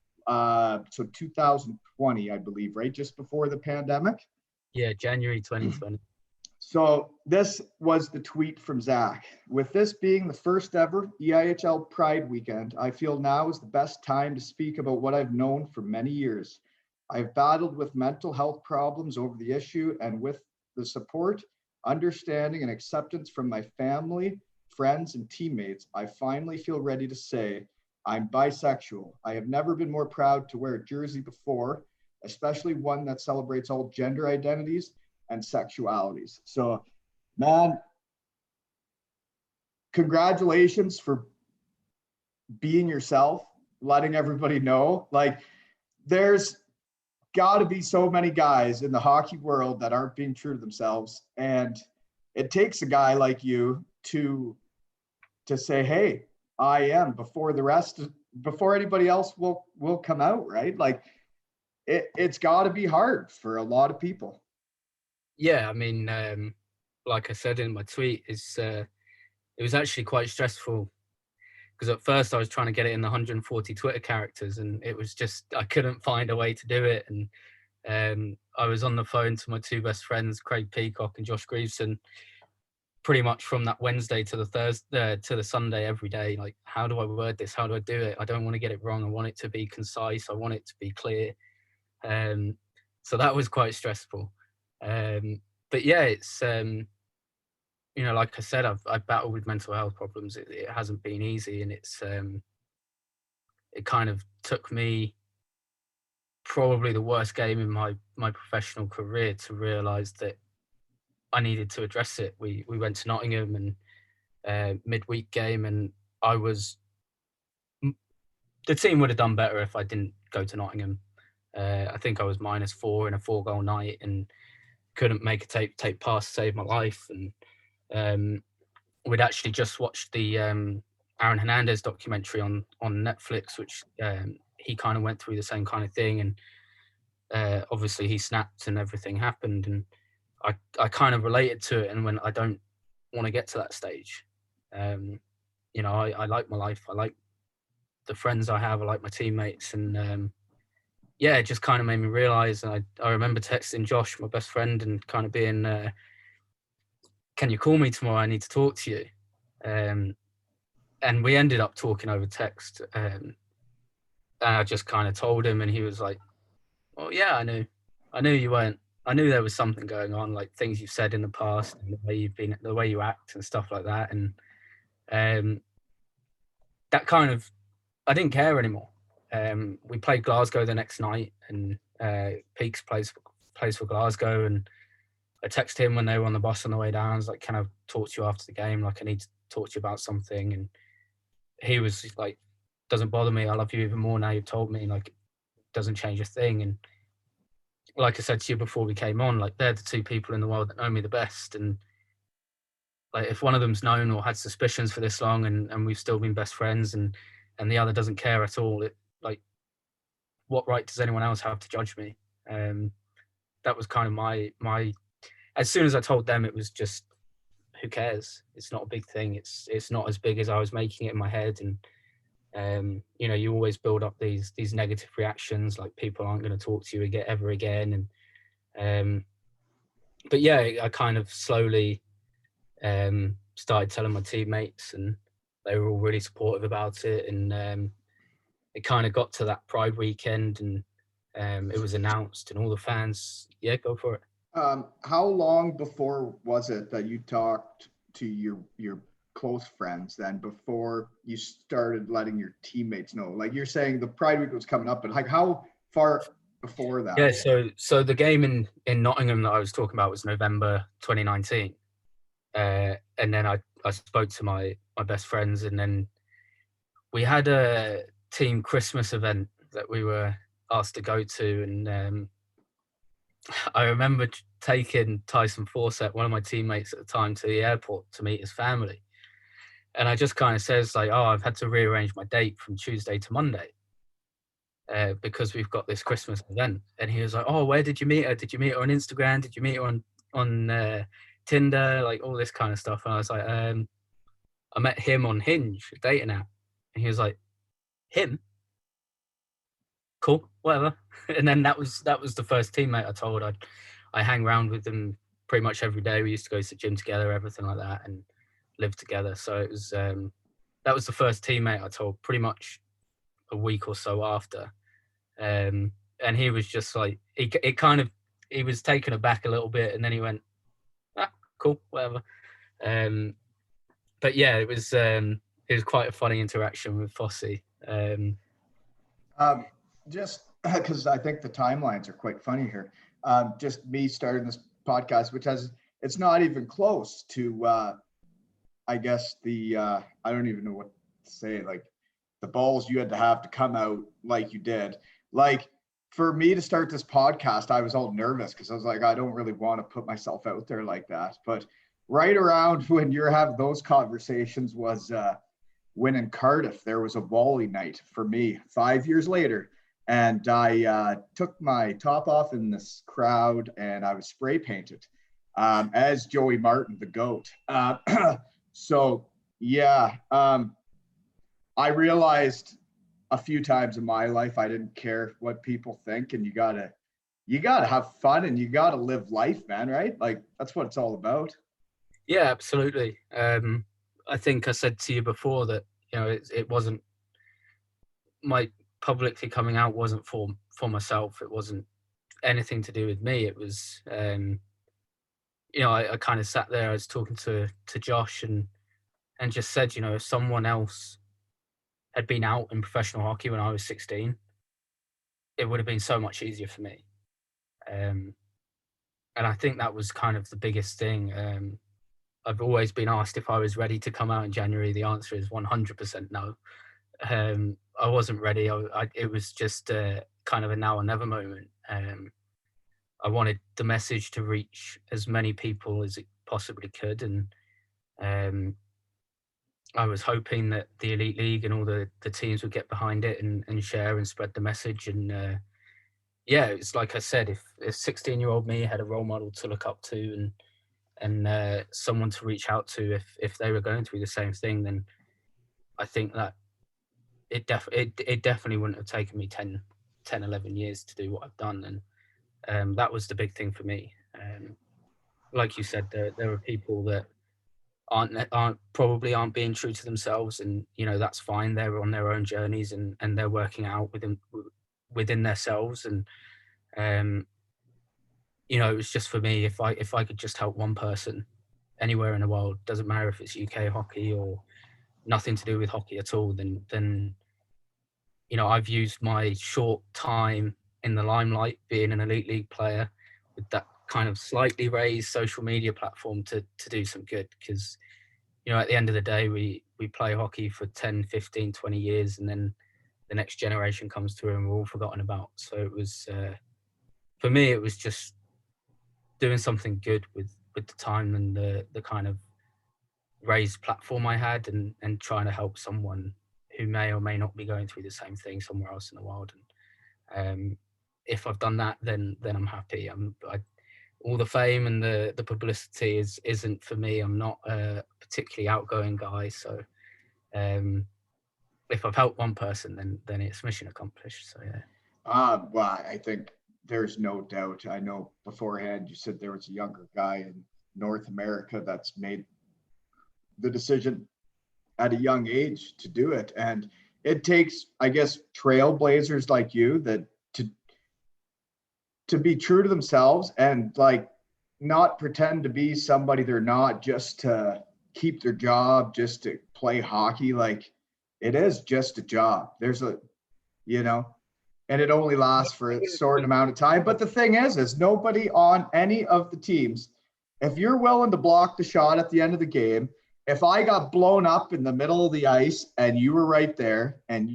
so 2020, I believe, right? Just before the pandemic? Yeah, January 2020. So this was the tweet from Zach. With this being the first ever EIHL Pride weekend, I feel now is the best time to speak about what I've known for many years. I've battled with mental health problems over the issue, and with the support, understanding, and acceptance from my family, friends, and teammates, I finally feel ready to say I'm bisexual. I have never been more proud to wear a jersey before, especially one that celebrates all gender identities and sexualities. So Man, congratulations for being yourself, letting everybody know. Like, there's got to be so many guys in the hockey world that aren't being true to themselves, and it takes a guy like you to say, hey, I am, before anybody else will come out, right? Like, it's got to be hard for a lot of people. Yeah, I mean, like I said in my tweet, it was actually quite stressful because at first I was trying to get it in the 140 Twitter characters, and it was just I couldn't find a way to do it. And I was on the phone to my two best friends, Craig Peacock and Josh Greaveson, pretty much from that Wednesday to the Thursday to the Sunday every day. Like, how do I word this? How do I do it? I don't want to get it wrong. I want it to be concise. I want it to be clear. So that was quite stressful. But yeah, it's like I said, I've battled with mental health problems. It hasn't been easy, and it kind of took me probably the worst game in my professional career to realise that I needed to address it. We went to Nottingham and midweek game, and the team would have done better if I didn't go to Nottingham. I think I was -4 in a 4-goal night and couldn't make a tape pass to save my life. And we'd actually just watched the Aaron Hernandez documentary on Netflix, which he kind of went through the same kind of thing. And obviously he snapped and everything happened. And I kind of related to it and when I don't want to get to that stage. I like my life. I like the friends I have. I like my teammates. And it just kind of made me realize. And I remember texting Josh, my best friend, and kind of being, can you call me tomorrow? I need to talk to you. And we ended up talking over text. And I just kind of told him, and he was like, well, yeah, I knew you weren't. I knew there was something going on, like things you've said in the past and the way you act and stuff like that. And that kind of, I didn't care anymore. We played Glasgow the next night, and Peaks plays for Glasgow. And I texted him when they were on the bus on the way down. I was like, can I talk to you after the game? Like, I need to talk to you about something. And he was like, doesn't bother me. I love you even more now you've told me. Like, it doesn't change a thing. And like I said to you before we came on, like, they're the two people in the world that know me the best. And like, if one of them's known or had suspicions for this long and we've still been best friends and the other doesn't care at all, what right does anyone else have to judge me? That was kind of my as soon as I told them, it was just, who cares? It's not a big thing. It's not as big as I was making it in my head. And you always build up these negative reactions, like people aren't going to talk to you ever again. And but yeah, I kind of slowly started telling my teammates, and they were all really supportive about it. And it kind of got to that Pride weekend, and it was announced, and all the fans, yeah, go for it. How long before was it that you talked to your close friends then, before you started letting your teammates know? Like, you're saying the Pride Week was coming up, but like, how far before that? Yeah, so the game in Nottingham that I was talking about was November 2019. And then I spoke to my best friends, and then we had a team Christmas event that we were asked to go to. And I remember taking Tyson Fawcett, one of my teammates at the time, to the airport to meet his family. And I just kind of says, like, oh, I've had to rearrange my date from Tuesday to Monday because we've got this Christmas event. And he was like, oh, where did you meet her? Did you meet her on Instagram? Did you meet her on Tinder? Like, all this kind of stuff. And I was like, I met him on Hinge, a dating app. And he was like, him? Cool, whatever. And then that was the first teammate I told. I hang around with them pretty much every day. We used to go to the gym together, everything like that, and live together. So it was that was the first teammate I told pretty much a week or so after. And he was just like, he was taken aback a little bit, and then he went, cool, whatever. But yeah, it was quite a funny interaction with Fossey. Just because I think the timelines are quite funny here. Just me starting this podcast, which has it's not even close to, I guess I don't even know what to say, like the balls you had to have to come out like you did. Like for me to start this podcast, I was all nervous because I was like, I don't really want to put myself out there like that. But right around when you're having those conversations was when in Cardiff, there was a Wally night for me 5 years later. And I took my top off in this crowd and I was spray painted as Joey Martin, the GOAT. So, yeah, I realized a few times in my life I didn't care what people think, and you gotta have fun and you gotta live life, man, right? Like that's what it's all about. Yeah, absolutely. I think I said to you before that it wasn't my publicly coming out wasn't for myself. It wasn't anything to do with me. It was I kind of sat there. I was talking to Josh and just said, if someone else had been out in professional hockey when I was 16, it would have been so much easier for me. And I think that was kind of the biggest thing. I've always been asked if I was ready to come out in January. The answer is 100% no. I wasn't ready. It was just kind of a now or never moment. I wanted the message to reach as many people as it possibly could, and I was hoping that the Elite League and all the teams would get behind it and share and spread the message. And yeah, it's like I said, if 16-year-old me had a role model to look up to and someone to reach out to if they were going through the same thing, then I think that it definitely wouldn't have taken me 10, 11 years to do what I've done. And that was the big thing for me. Like you said, there are people that aren't being true to themselves, and that's fine. They're on their own journeys and they're working out within themselves. And it was just for me, if I could just help one person anywhere in the world, doesn't matter if it's UK hockey or nothing to do with hockey at all, then I've used my short time in the limelight being an Elite League player with that kind of slightly raised social media platform to do some good. Because at the end of the day, we play hockey for 10, 15, 20 years, and then the next generation comes through and we're all forgotten about. So it was for me, it was just doing something good with the time and the kind of raised platform I had, and trying to help someone who may or may not be going through the same thing somewhere else in the world. And if I've done that, then I'm happy. All the fame and the publicity isn't for me. I'm not a particularly outgoing guy, so if I've helped one person, then it's mission accomplished. So yeah. Well, I think there's no doubt. I know beforehand you said there was a younger guy in North America that's made the decision at a young age to do it. And it takes, I guess, trailblazers like you that to be true to themselves and like not pretend to be somebody they're not just to keep their job, just to play hockey. Like it is just a job. There's and it only lasts for a certain amount of time. But the thing is nobody on any of the teams, if you're willing to block the shot at the end of the game, if I got blown up in the middle of the ice and you were right there, and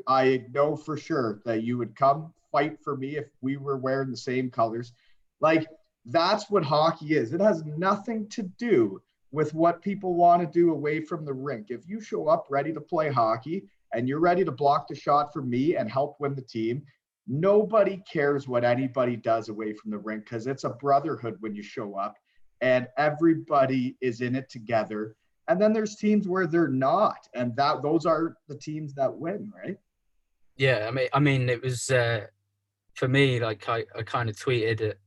I know for sure that you would come fight for me if we were wearing the same colors. Like that's what hockey is. It has nothing to do with what people want to do away from the rink. If you show up ready to play hockey and you're ready to block the shot for me and help win the team, nobody cares what anybody does away from the rink, because it's a brotherhood when you show up and everybody is in it together. And then there's teams where they're not, and those are the teams that win, right? Yeah, I mean, it was for me. Like I kind of tweeted it.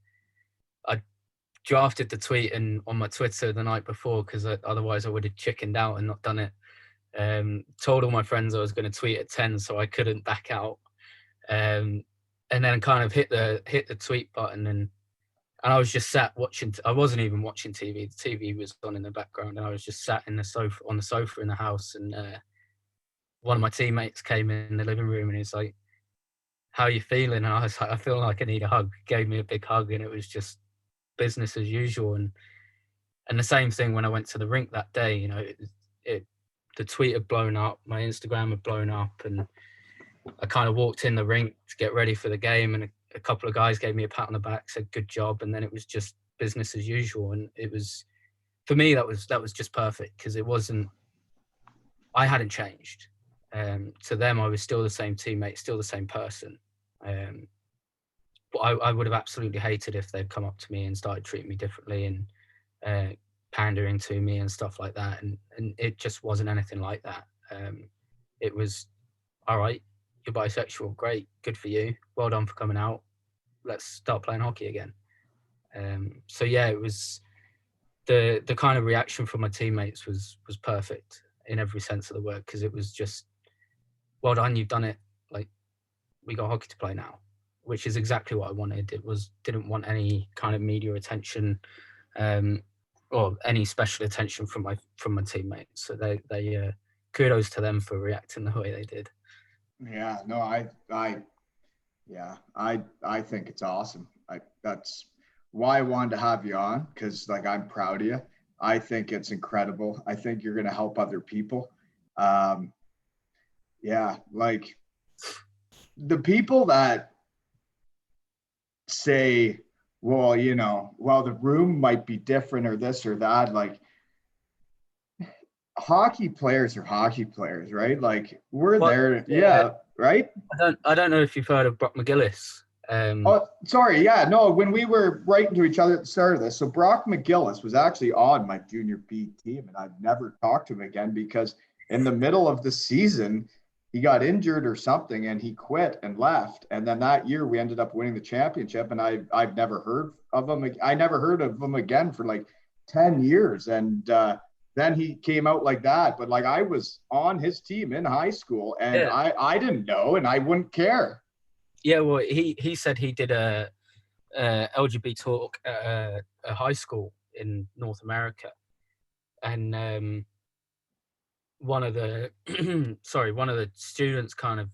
I drafted the tweet on my Twitter the night before because otherwise I would have chickened out and not done it. Told all my friends I was going to tweet at 10, so I couldn't back out. And then kind of hit the tweet button, and I was just sat watching. I wasn't even watching TV. The TV was on in the background, and I was just sat on the sofa in the house. And one of my teammates came in the living room, and he's like, "How are you feeling?" And I was like, "I feel like I need a hug." He gave me a big hug, and it was just business as usual. And And the same thing when I went to the rink that day, you know, the tweet had blown up, my Instagram had blown up, and I kind of walked in the rink to get ready for the game, and a couple of guys gave me a pat on the back, said good job, and then it was just business as usual. And it was, for me, that was just perfect, because it wasn't, I hadn't changed. To them, I was still the same teammate, still the same person. But I would have absolutely hated if they'd come up to me and started treating me differently and pandering to me and stuff like that. And it just wasn't anything like that. It was, all right, you're bisexual, great, good for you, well done for coming out, let's start playing hockey again. So yeah, it was the kind of reaction from my teammates was perfect in every sense of the word, because it was just, well done, you've done it, like, we got hockey to play now, which is exactly what I wanted. It was, didn't want any kind of media attention or any special attention from my teammates. So they kudos to them for reacting the way they did. Yeah, no, I think it's awesome. That's why I wanted to have you on, because like, I'm proud of you. I think it's incredible. I think you're going to help other people. Yeah, like the people that say, well, you know, well, the room might be different or this or that, like, hockey players are hockey players, right? Like, we're there. Yeah, right. I don't know if you've heard of Brock McGillis. Oh, sorry. Yeah, no, when we were writing to each other at the start of this, so Brock McGillis was actually on my junior B team, and I've never talked to him again because in the middle of the season, he got injured or something and he quit and left. And then that year we ended up winning the championship, and I've never heard of him. I never heard of him again for like 10 years. And then he came out like that. But like, I was on his team in high school, and Yeah. I didn't know, and I wouldn't care. Yeah, well, he said he did a LGBT talk at a high school in North America, and one of the one of the students kind of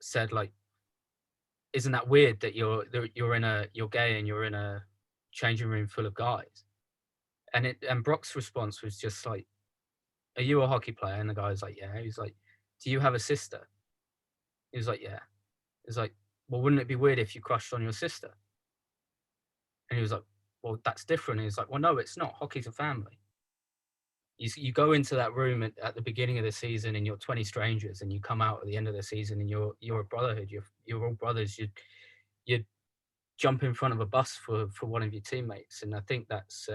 said, like, isn't that weird that you're gay and you're in a changing room full of guys? And Brock's response was just like, are you a hockey player? And the guy was like, yeah. He was like, do you have a sister? He was like, yeah. He's like, well, wouldn't it be weird if you crushed on your sister? And he was like, well, that's different. And he's like, well, no, it's not. Hockey's a family. You go into that room at the beginning of the season and you're 20 strangers, and you come out at the end of the season and you're a brotherhood. You're all brothers. You jump in front of a bus for one of your teammates. And I think that's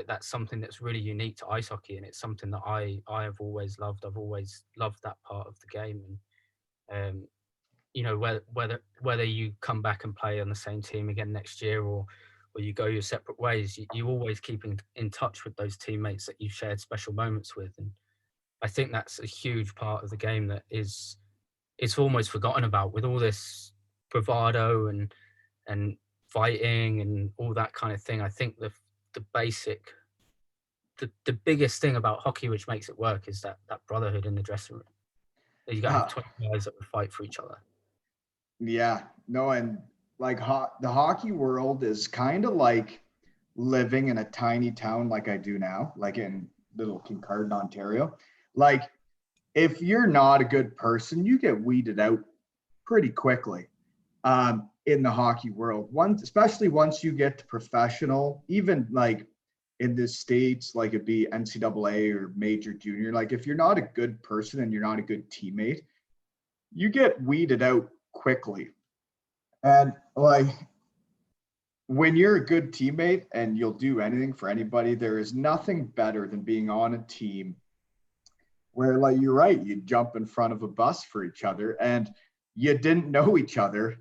that's something that's really unique to ice hockey, and it's something that I have always loved. I've always loved that part of the game. And you know, whether you come back and play on the same team again next year, or you go your separate ways, you always keep in touch with those teammates that you've shared special moments with. And I think that's a huge part of the game that it's almost forgotten about with all this bravado and fighting and all that kind of thing. I think the biggest thing about hockey which makes it work is that brotherhood in the dressing room. You got to have 20 guys that will fight for each other. Yeah, no, and like the hockey world is kind of like living in a tiny town like I do now, like in little Kincardine, Ontario. Like, if you're not a good person, you get weeded out pretty quickly in the hockey world. Especially once you get to professional, even like in the States, like it'd be NCAA or major junior. Like, if you're not a good person and you're not a good teammate, you get weeded out quickly. And like, when you're a good teammate and you'll do anything for anybody, there is nothing better than being on a team where, like, you're right, you jump in front of a bus for each other and you didn't know each other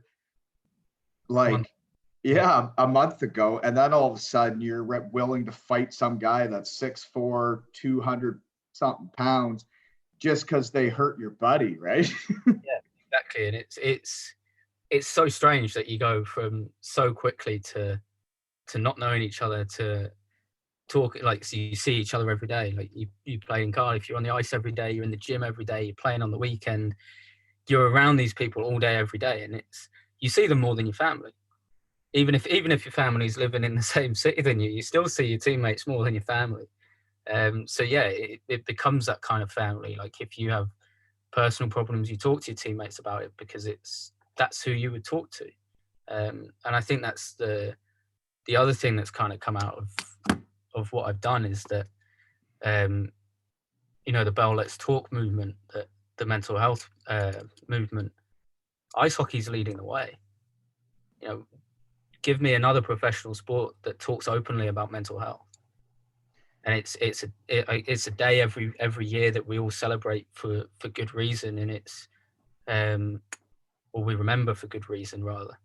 like a month ago, and then all of a sudden you're willing to fight some guy that's 6'4", 200 something pounds just because they hurt your buddy, right? Yeah, exactly. And it's so strange that you go from so quickly to not knowing each other to talk, like, so you see each other every day. Like, you play in Cardiff, you're on the ice every day, you're in the gym every day, you're playing on the weekend, you're around these people all day every day, and you see them more than your family. even if your family's living in the same city than you still see your teammates more than your family. So yeah, it becomes that kind of family. Like if you have personal problems, you talk to your teammates about it because that's who you would talk to. And I think that's the other thing that's kind of come out of what I've done is that the Bell Let's Talk movement, that the mental health movement, ice hockey's leading the way. Give me another professional sport that talks openly about mental health, and it's a day every year that we all celebrate for good reason, and it's or we remember for good reason rather.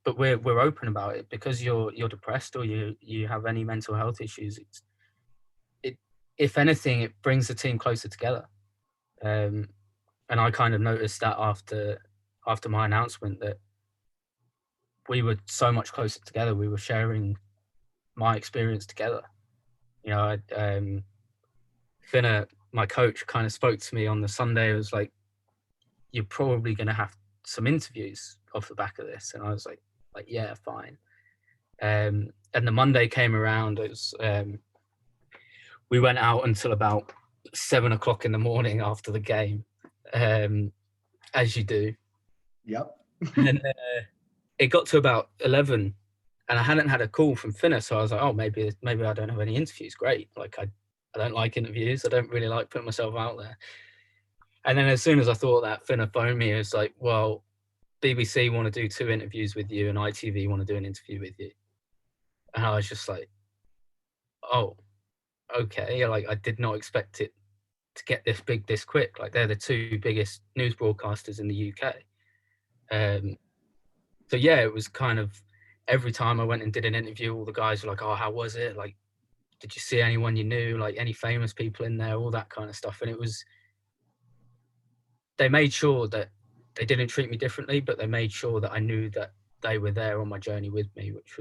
But we're open about it because you're depressed or you have any mental health issues. If anything, it brings the team closer together. And I kind of noticed that after my announcement that we were so much closer together. We were sharing my experience together. Finna, my coach, kind of spoke to me on the Sunday. It was like, you're probably going to have some interviews off the back of this. And I was like, yeah, fine. And the Monday came around. It was, we went out until about 7 o'clock in the morning after the game, as you do. Yep. And it got to about 11 and I hadn't had a call from Finna. So I was like, oh, maybe I don't have any interviews. Great. Like I don't like interviews. I don't really like putting myself out there. And then as soon as I thought that, Finna phoned me. It was like, well, BBC want to do 2 interviews with you and ITV want to do an interview with you. And I was just like, oh, okay. Like I did not expect it to get this big this quick. Like they're the 2 biggest news broadcasters in the UK. So yeah, it was kind of every time I went and did an interview, all the guys were like, oh, how was it? Like, did you see anyone you knew? Like any famous people in there, all that kind of stuff. And they made sure that they didn't treat me differently, but they made sure that I knew that they were there on my journey with me, which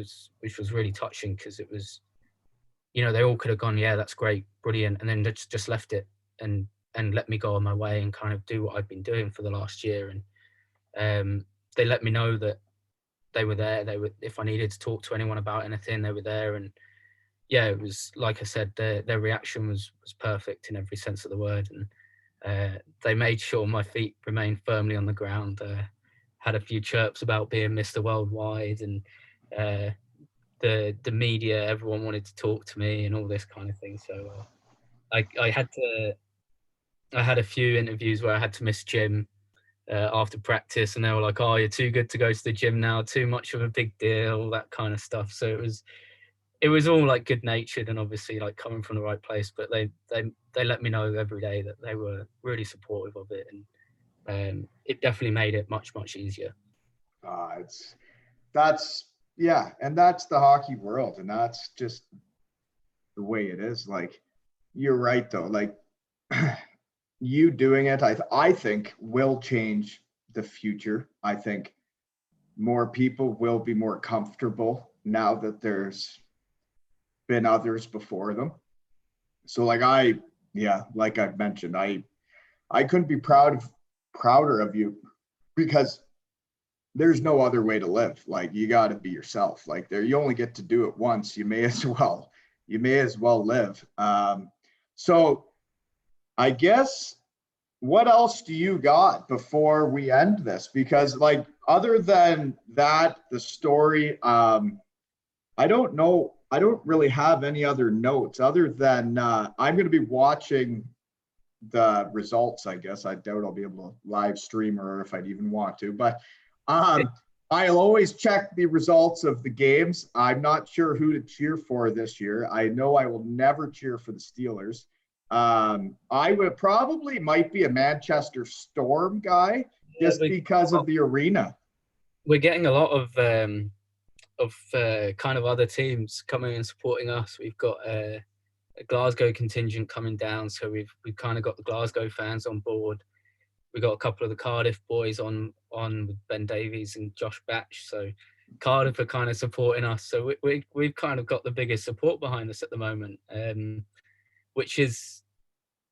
was really touching because it was, they all could have gone, yeah, that's great, brilliant. And then just left it and let me go on my way and kind of do what I've been doing for the last year. And they let me know that they were there. If I needed to talk to anyone about anything, they were there. And yeah, it was, like I said, their reaction was perfect in every sense of the word. And they made sure my feet remained firmly on the ground. Had a few chirps about being Mr. Worldwide, and the media, everyone wanted to talk to me and all this kind of thing. So I had a few interviews where I had to miss gym after practice, and they were like, oh, you're too good to go to the gym now, too much of a big deal, all that kind of stuff. So it was all like good natured and obviously like coming from the right place, but they let me know every day that they were really supportive of it, and it definitely made it much easier. That's the hockey world, and that's just the way it is. Like, you're right though, like you doing it, I think will change the future. I think more people will be more comfortable now that there's been others before them. So like like I've mentioned, I couldn't be prouder of you, because there's no other way to live. Like, you got to be yourself. Like, you only get to do it once. You may as well live. So I guess, what else do you got before we end this? Because like, other than that, the story, I don't know. I don't really have any other notes other than I'm going to be watching the results. I guess I doubt I'll be able to live stream, or if I'd even want to, but I'll always check the results of the games. I'm not sure who to cheer for this year. I know I will never cheer for the Steelers. I might be a Manchester Storm guy, just because of the arena. We're getting a lot of kind of other teams coming and supporting us. We've got a Glasgow contingent coming down, so we've kind of got the Glasgow fans on board. We got a couple of the Cardiff boys on with Ben Davies and Josh Batch. So Cardiff are kind of supporting us. So we've kind of got the biggest support behind us at the moment, which is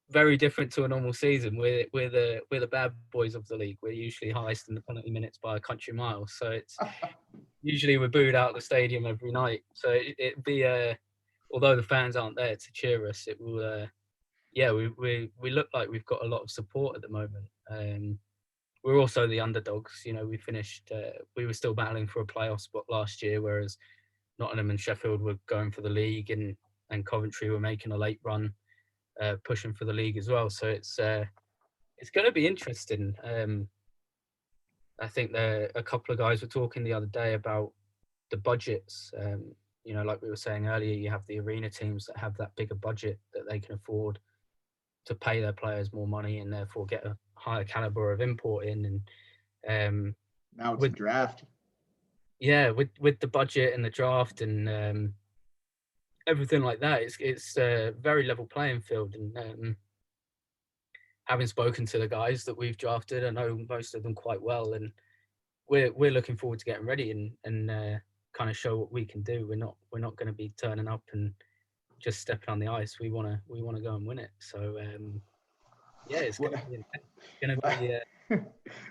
very different to a normal season. We're the bad boys of the league. We're usually highest in the penalty minutes by a country mile. So it's Usually we're booed out of the stadium every night. So it'd be, although the fans aren't there to cheer us, it will, yeah, we look like we've got a lot of support at the moment. We're also the underdogs. You know, we finished, we were still battling for a playoff spot last year, whereas Nottingham and Sheffield were going for the league, and Coventry were making a late run, pushing for the league as well. So it's going to be interesting. I think a couple of guys were talking the other day about the budgets. You know, like we were saying earlier, you have the arena teams that have that bigger budget that they can afford to pay their players more money and therefore get a higher caliber of import in. And now it's a draft. Yeah, with the budget and the draft and everything like that, it's a very level playing field. And having spoken to the guys that we've drafted, I know most of them quite well, and we're looking forward to getting ready and kind of show what we can do. We're not going to be turning up and just stepping on the ice. We want to go and win it. So yeah, it's going to be.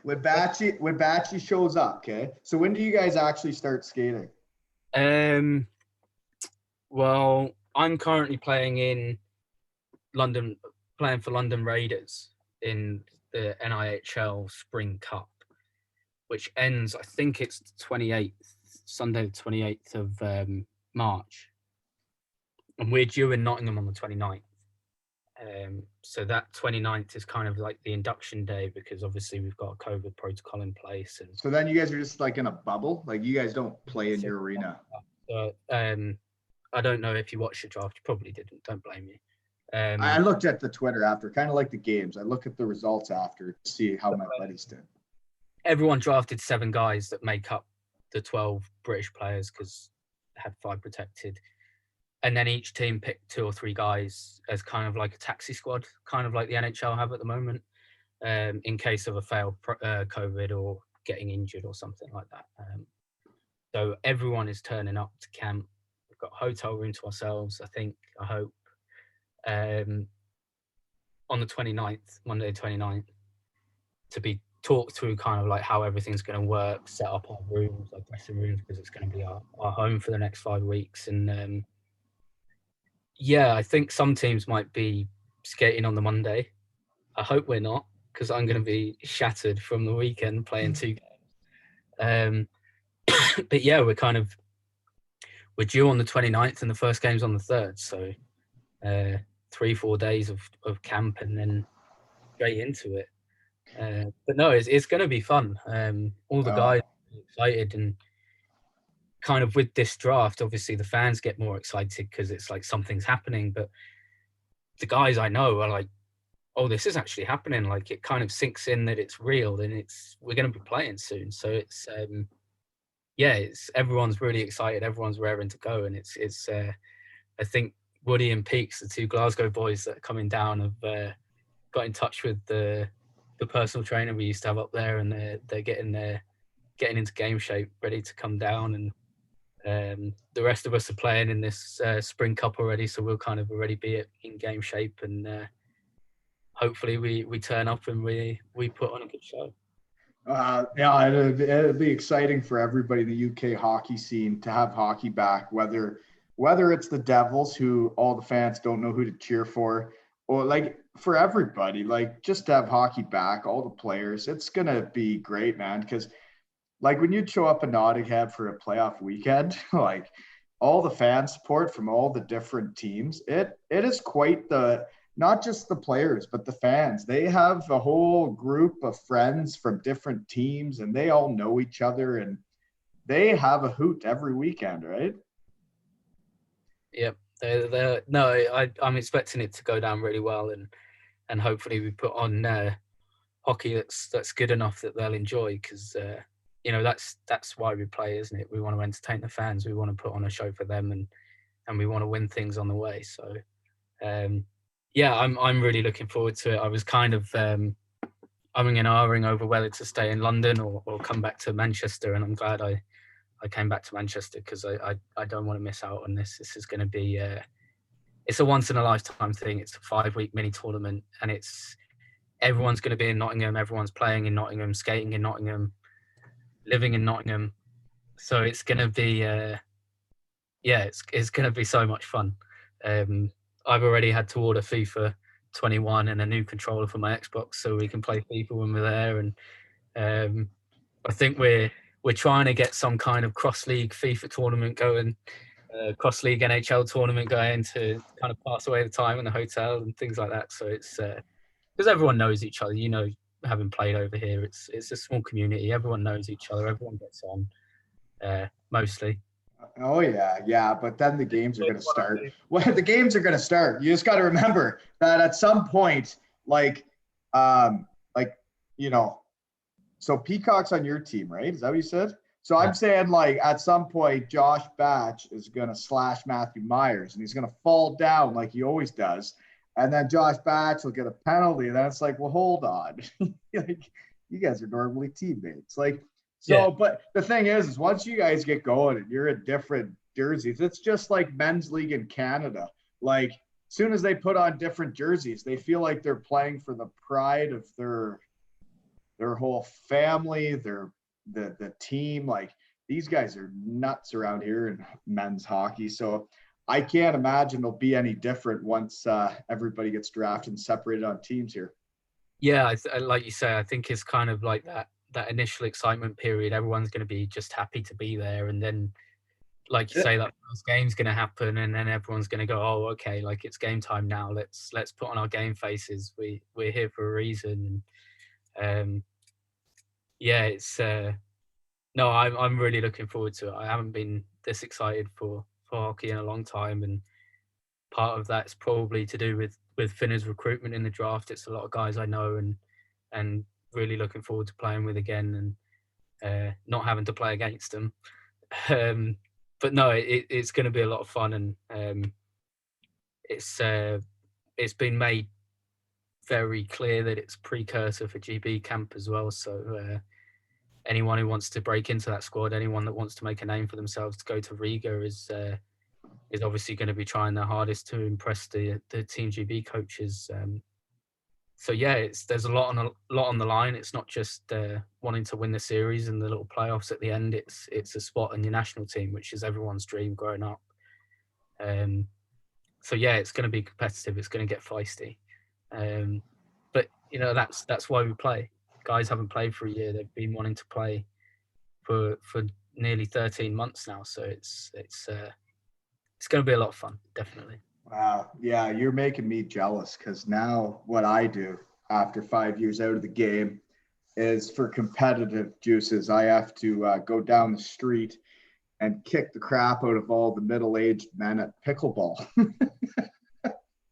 When Batchy shows up, okay. So when do you guys actually start skating? Well, I'm currently playing in London, playing for London Raiders in the EIHL Spring Cup, which ends, I think it's the 28th, Sunday the 28th of March. And we're due in Nottingham on the 29th. So that 29th is kind of like the induction day, because obviously we've got a COVID protocol in place. And so then you guys are just like in a bubble? Like you guys don't play in your arena? I don't know if you watched the draft. You probably didn't. Don't blame me. I looked at the Twitter after, kind of like the games. I look at the results after to see how my buddies did. Everyone drafted 7 guys that make up the 12 British players, because they had 5 protected. And then each team picked 2 or 3 guys as kind of like a taxi squad, kind of like the NHL have at the moment, in case of a failed COVID or getting injured or something like that. So everyone is turning up to camp. We've got a hotel room to ourselves, I hope. On the 29th, Monday 29th, to be talked through kind of like how everything's going to work, set up our rooms, our dressing rooms, because it's going to be our home for the next 5 weeks. And yeah, I think some teams might be skating on the Monday. I hope we're not, because I'm going to be shattered from the weekend playing 2 games. But yeah, we're due on the 29th and the first game's on the 3rd. So 3-4 days of camp and then straight into it. But no, it's going to be fun. All the guys are excited, and kind of with this draft, obviously the fans get more excited because it's like something's happening. But the guys I know are like, oh, this is actually happening. Like it kind of sinks in that it's real and we're going to be playing soon. So it's yeah, everyone's really excited. Everyone's raring to go, and it's I think Woody and Peaks, the 2 Glasgow boys that are coming down, have got in touch with the personal trainer we used to have up there, and they're getting into game shape, ready to come down. And the rest of us are playing in this Spring Cup already, so we'll kind of already be in game shape, and hopefully we turn up and we put on a good show. Yeah, it'll be exciting for everybody in the UK hockey scene to have hockey back, whether it's the Devils, who all the fans don't know who to cheer for, or like for everybody, like just to have hockey back, all the players. It's going to be great, man, because like when you show up in Nottingham for a playoff weekend, like all the fan support from all the different teams, it is quite not just the players, but the fans. They have a whole group of friends from different teams, and they all know each other, and they have a hoot every weekend, right? Yep. I'm expecting it to go down really well, and hopefully we put on hockey that's good enough that they'll enjoy, because you know that's why we play, isn't it? We want to entertain the fans. We want to put on a show for them, and we want to win things on the way. So yeah, I'm really looking forward to it. I was kind of umming and ahhing over whether to stay in London or come back to Manchester, and I'm glad I came back to Manchester, because I don't want to miss out on this. This is going to be it's a once in a lifetime thing. It's a 5-week mini tournament, and everyone's going to be in Nottingham. Everyone's playing in Nottingham, skating in Nottingham, living in Nottingham. So it's gonna be it's gonna be so much fun. I've already had to order FIFA 21 and a new controller for my Xbox so we can play FIFA when we're there, and I think we're trying to get some kind of cross league FIFA tournament going, cross league NHL tournament going to kind of pass away the time in the hotel and things like that. So it's because everyone knows each other. Having played over here, it's a small community. Everyone knows each other. Everyone gets on mostly. Oh yeah, yeah. But then the games are going to start. Well, the games are going to start. You just got to remember that at some point, like, like you know, so Peacock's on your team, right? Is that what you said? So I'm saying, like, at some point, Josh Batch is going to slash Matthew Myers, and he's going to fall down like he always does. And then Josh Batch will get a penalty. And then it's like, well, hold on. Like, you guys are normally teammates. Like, so, Yeah. but the thing is once you guys get going and you're in different jerseys, it's just like men's league in Canada. Like, as soon as they put on different jerseys, they feel like they're playing for the pride of their whole family, the team. Like, these guys are nuts around here in men's hockey. So I can't imagine it'll be any different once everybody gets drafted and separated on teams here. Yeah, like you say, I think it's kind of like that initial excitement period. Everyone's going to be just happy to be there, and then, like you say, that first game's going to happen, and then everyone's going to go, "Oh, okay, like it's game time now. Let's put on our game faces. We're here for a reason." And yeah, it's no, I'm really looking forward to it. I haven't been this excited for hockey in a long time, and part of that's probably to do with Finna's recruitment in the draft. It's a lot of guys I know, and really looking forward to playing with again, and not having to play against them. But no, it's going to be a lot of fun, and it's been made very clear that it's precursor for GB camp as well. So anyone who wants to break into that squad, anyone that wants to make a name for themselves to go to Riga is obviously going to be trying their hardest to impress the Team GB coaches. So yeah, there's a lot on the line. It's not just wanting to win the series and the little playoffs at the end. It's a spot in your national team, which is everyone's dream growing up. So yeah, it's going to be competitive. It's going to get feisty. But that's why we play. Guys haven't played for a year. They've been wanting to play for nearly 13 months now. So it's going to be a lot of fun, definitely. Wow. Yeah, you're making me jealous because now what I do after 5 years out of the game is for competitive juices. I have to go down the street and kick the crap out of all the middle-aged men at pickleball.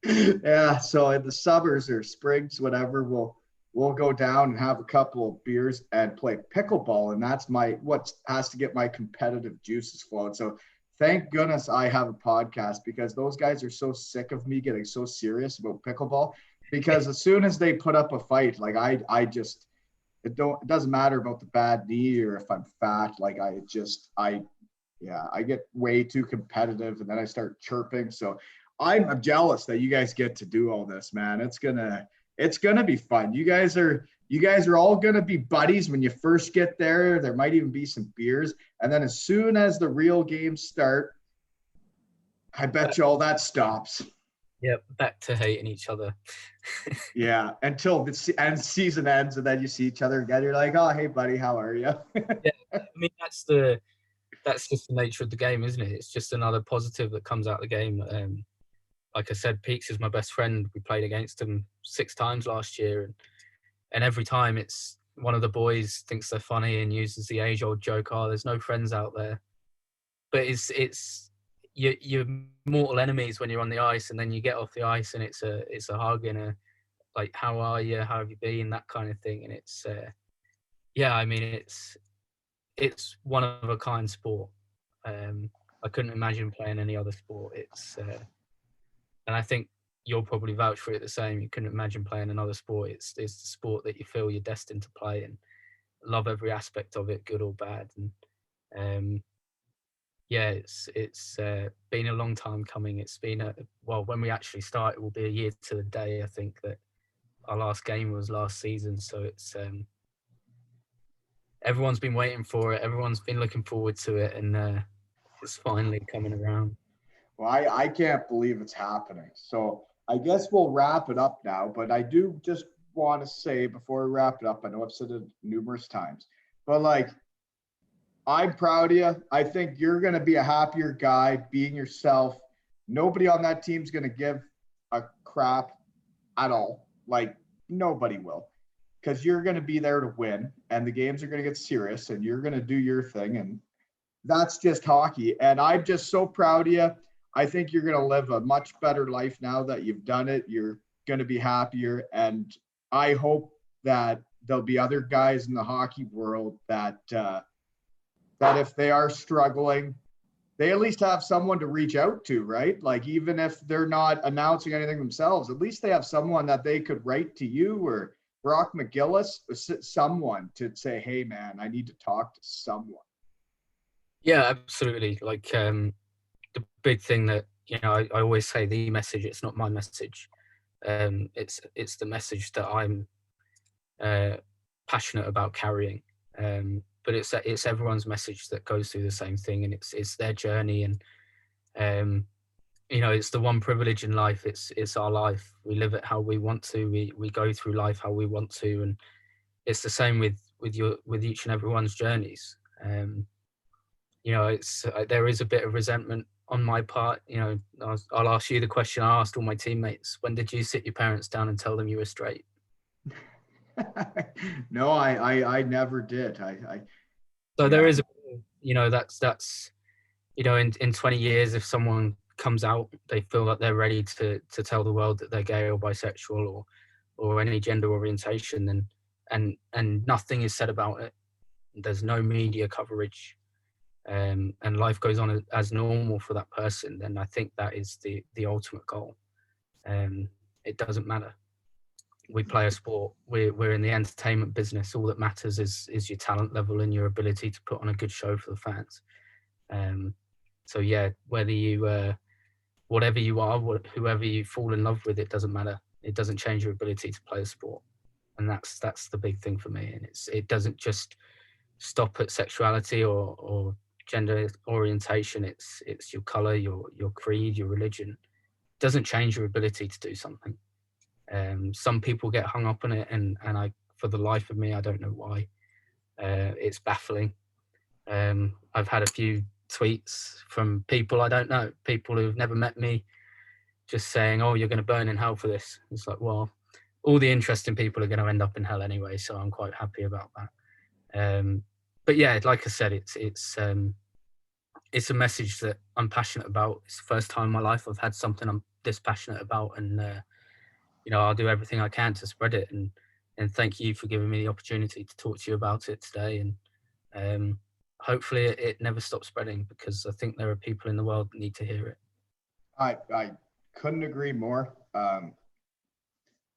Yeah, so in the summers or springs, whatever, we'll go down and have a couple of beers and play pickleball, and that's what has to get my competitive juices flowing. So thank goodness I have a podcast because those guys are so sick of me getting so serious about pickleball. Because as soon as they put up a fight, like I just it doesn't matter about the bad knee or if I'm fat. Like I get way too competitive and then I start chirping. So I'm jealous that you guys get to do all this, man. It's gonna be fun. You guys are all gonna be buddies when you first get there. There might even be some beers, and then as soon as the real games start, I bet you all that stops. Yeah, back to hating each other. Yeah, until the season ends, and then you see each other again. You're like, "Oh, hey, buddy, how are you?" Yeah, I mean that's just the nature of the game, isn't it? It's just another positive that comes out of the game. Like I said, Peaks is my best friend. We played against him 6 times last year, and every time it's one of the boys thinks they're funny and uses the age-old joke, "Oh, there's no friends out there." But it's you're mortal enemies when you're on the ice, and then you get off the ice, and it's a hug and a like, "How are you? How have you been?" That kind of thing, and it's yeah, I mean it's one of a kind sport. I couldn't imagine playing any other sport. And I think you'll probably vouch for it the same. You couldn't imagine playing another sport. It's the sport that you feel you're destined to play and love every aspect of it, good or bad. And yeah, it's been a long time coming. It's been when we actually start, it will be a year to the day. I think that our last game was last season, so everyone's been waiting for it. Everyone's been looking forward to it, and it's finally coming around. Well, I can't believe it's happening. So I guess we'll wrap it up now. But I do just want to say before we wrap it up, I know I've said it numerous times, but like, I'm proud of you. I think you're going to be a happier guy being yourself. Nobody on that team's going to give a crap at all. Like, nobody will, because you're going to be there to win, and the games are going to get serious, and you're going to do your thing. And that's just hockey. And I'm just so proud of you. I think you're going to live a much better life now that you've done it. You're going to be happier. And I hope that there'll be other guys in the hockey world that, that if they are struggling, they at least have someone to reach out to, right? Like, even if they're not announcing anything themselves, at least they have someone that they could write to you or Brock McGillis, someone to say, hey, man, I need to talk to someone. Yeah, absolutely. Like, the big thing that, I always say, the message, it's not my message. It's the message that I'm passionate about carrying. But it's everyone's message that goes through the same thing, and it's their journey, and it's the one privilege in life. It's our life. We live it how we want to. We go through life how we want to, and it's the same with each and everyone's journeys. There is a bit of resentment on my part. I'll ask you the question I asked all my teammates: when did you sit your parents down and tell them you were straight? No, I never did. So there is, that's in 20 years, if someone comes out, they feel like they're ready to tell the world that they're gay or bisexual or any gender orientation, then and nothing is said about it. There's no media coverage, and life goes on as normal for that person. Then I think that is the ultimate goal. It doesn't matter. We play a sport. We're in the entertainment business. All that matters is your talent level and your ability to put on a good show for the fans. So yeah, whether you whatever you are, whoever you fall in love with, it doesn't matter. It doesn't change your ability to play a sport, and that's the big thing for me. And it doesn't just stop at sexuality or gender orientation. It's your color, your creed, your religion. It doesn't change your ability to do something. Some people get hung up on it, and I, for the life of me, I don't know why. It's baffling. I've had a few tweets from people I don't know, people who've never met me, just saying, "Oh, you're going to burn in hell for this." It's like, well, all the interesting people are going to end up in hell anyway, so I'm quite happy about that. But yeah, like I said, it's a message that I'm passionate about. It's the first time in my life I've had something I'm this passionate about, and I'll do everything I can to spread it. And thank you for giving me the opportunity to talk to you about it today. And hopefully it never stops spreading, because I think there are people in the world that need to hear it. I couldn't agree more.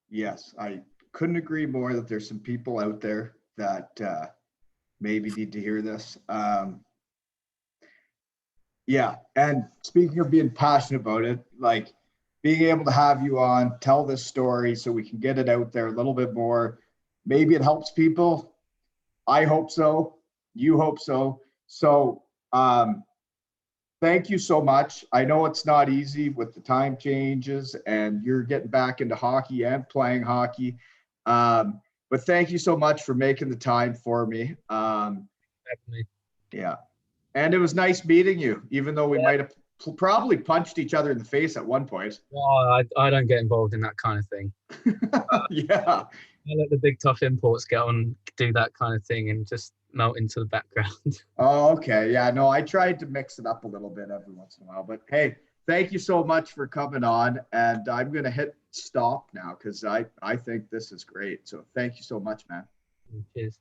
Yes, I couldn't agree more that there's some people out there that maybe need to hear this. Yeah, and speaking of being passionate about it, like, being able to have you on, tell this story so we can get it out there a little bit more. Maybe it helps people. I hope so. You hope so. So thank you so much. I know it's not easy with the time changes, and you're getting back into hockey and playing hockey. But thank you so much for making the time for me. Definitely. Yeah. And it was nice meeting you, even though we might have probably punched each other in the face at one point. Well, I don't get involved in that kind of thing. Yeah. I let the big tough imports get on, do that kind of thing, and just melt into the background. Oh, okay. Yeah, no, I tried to mix it up a little bit every once in a while. But hey, thank you so much for coming on. And I'm going to hit stop now because I think this is great. So thank you so much, man. Cheers.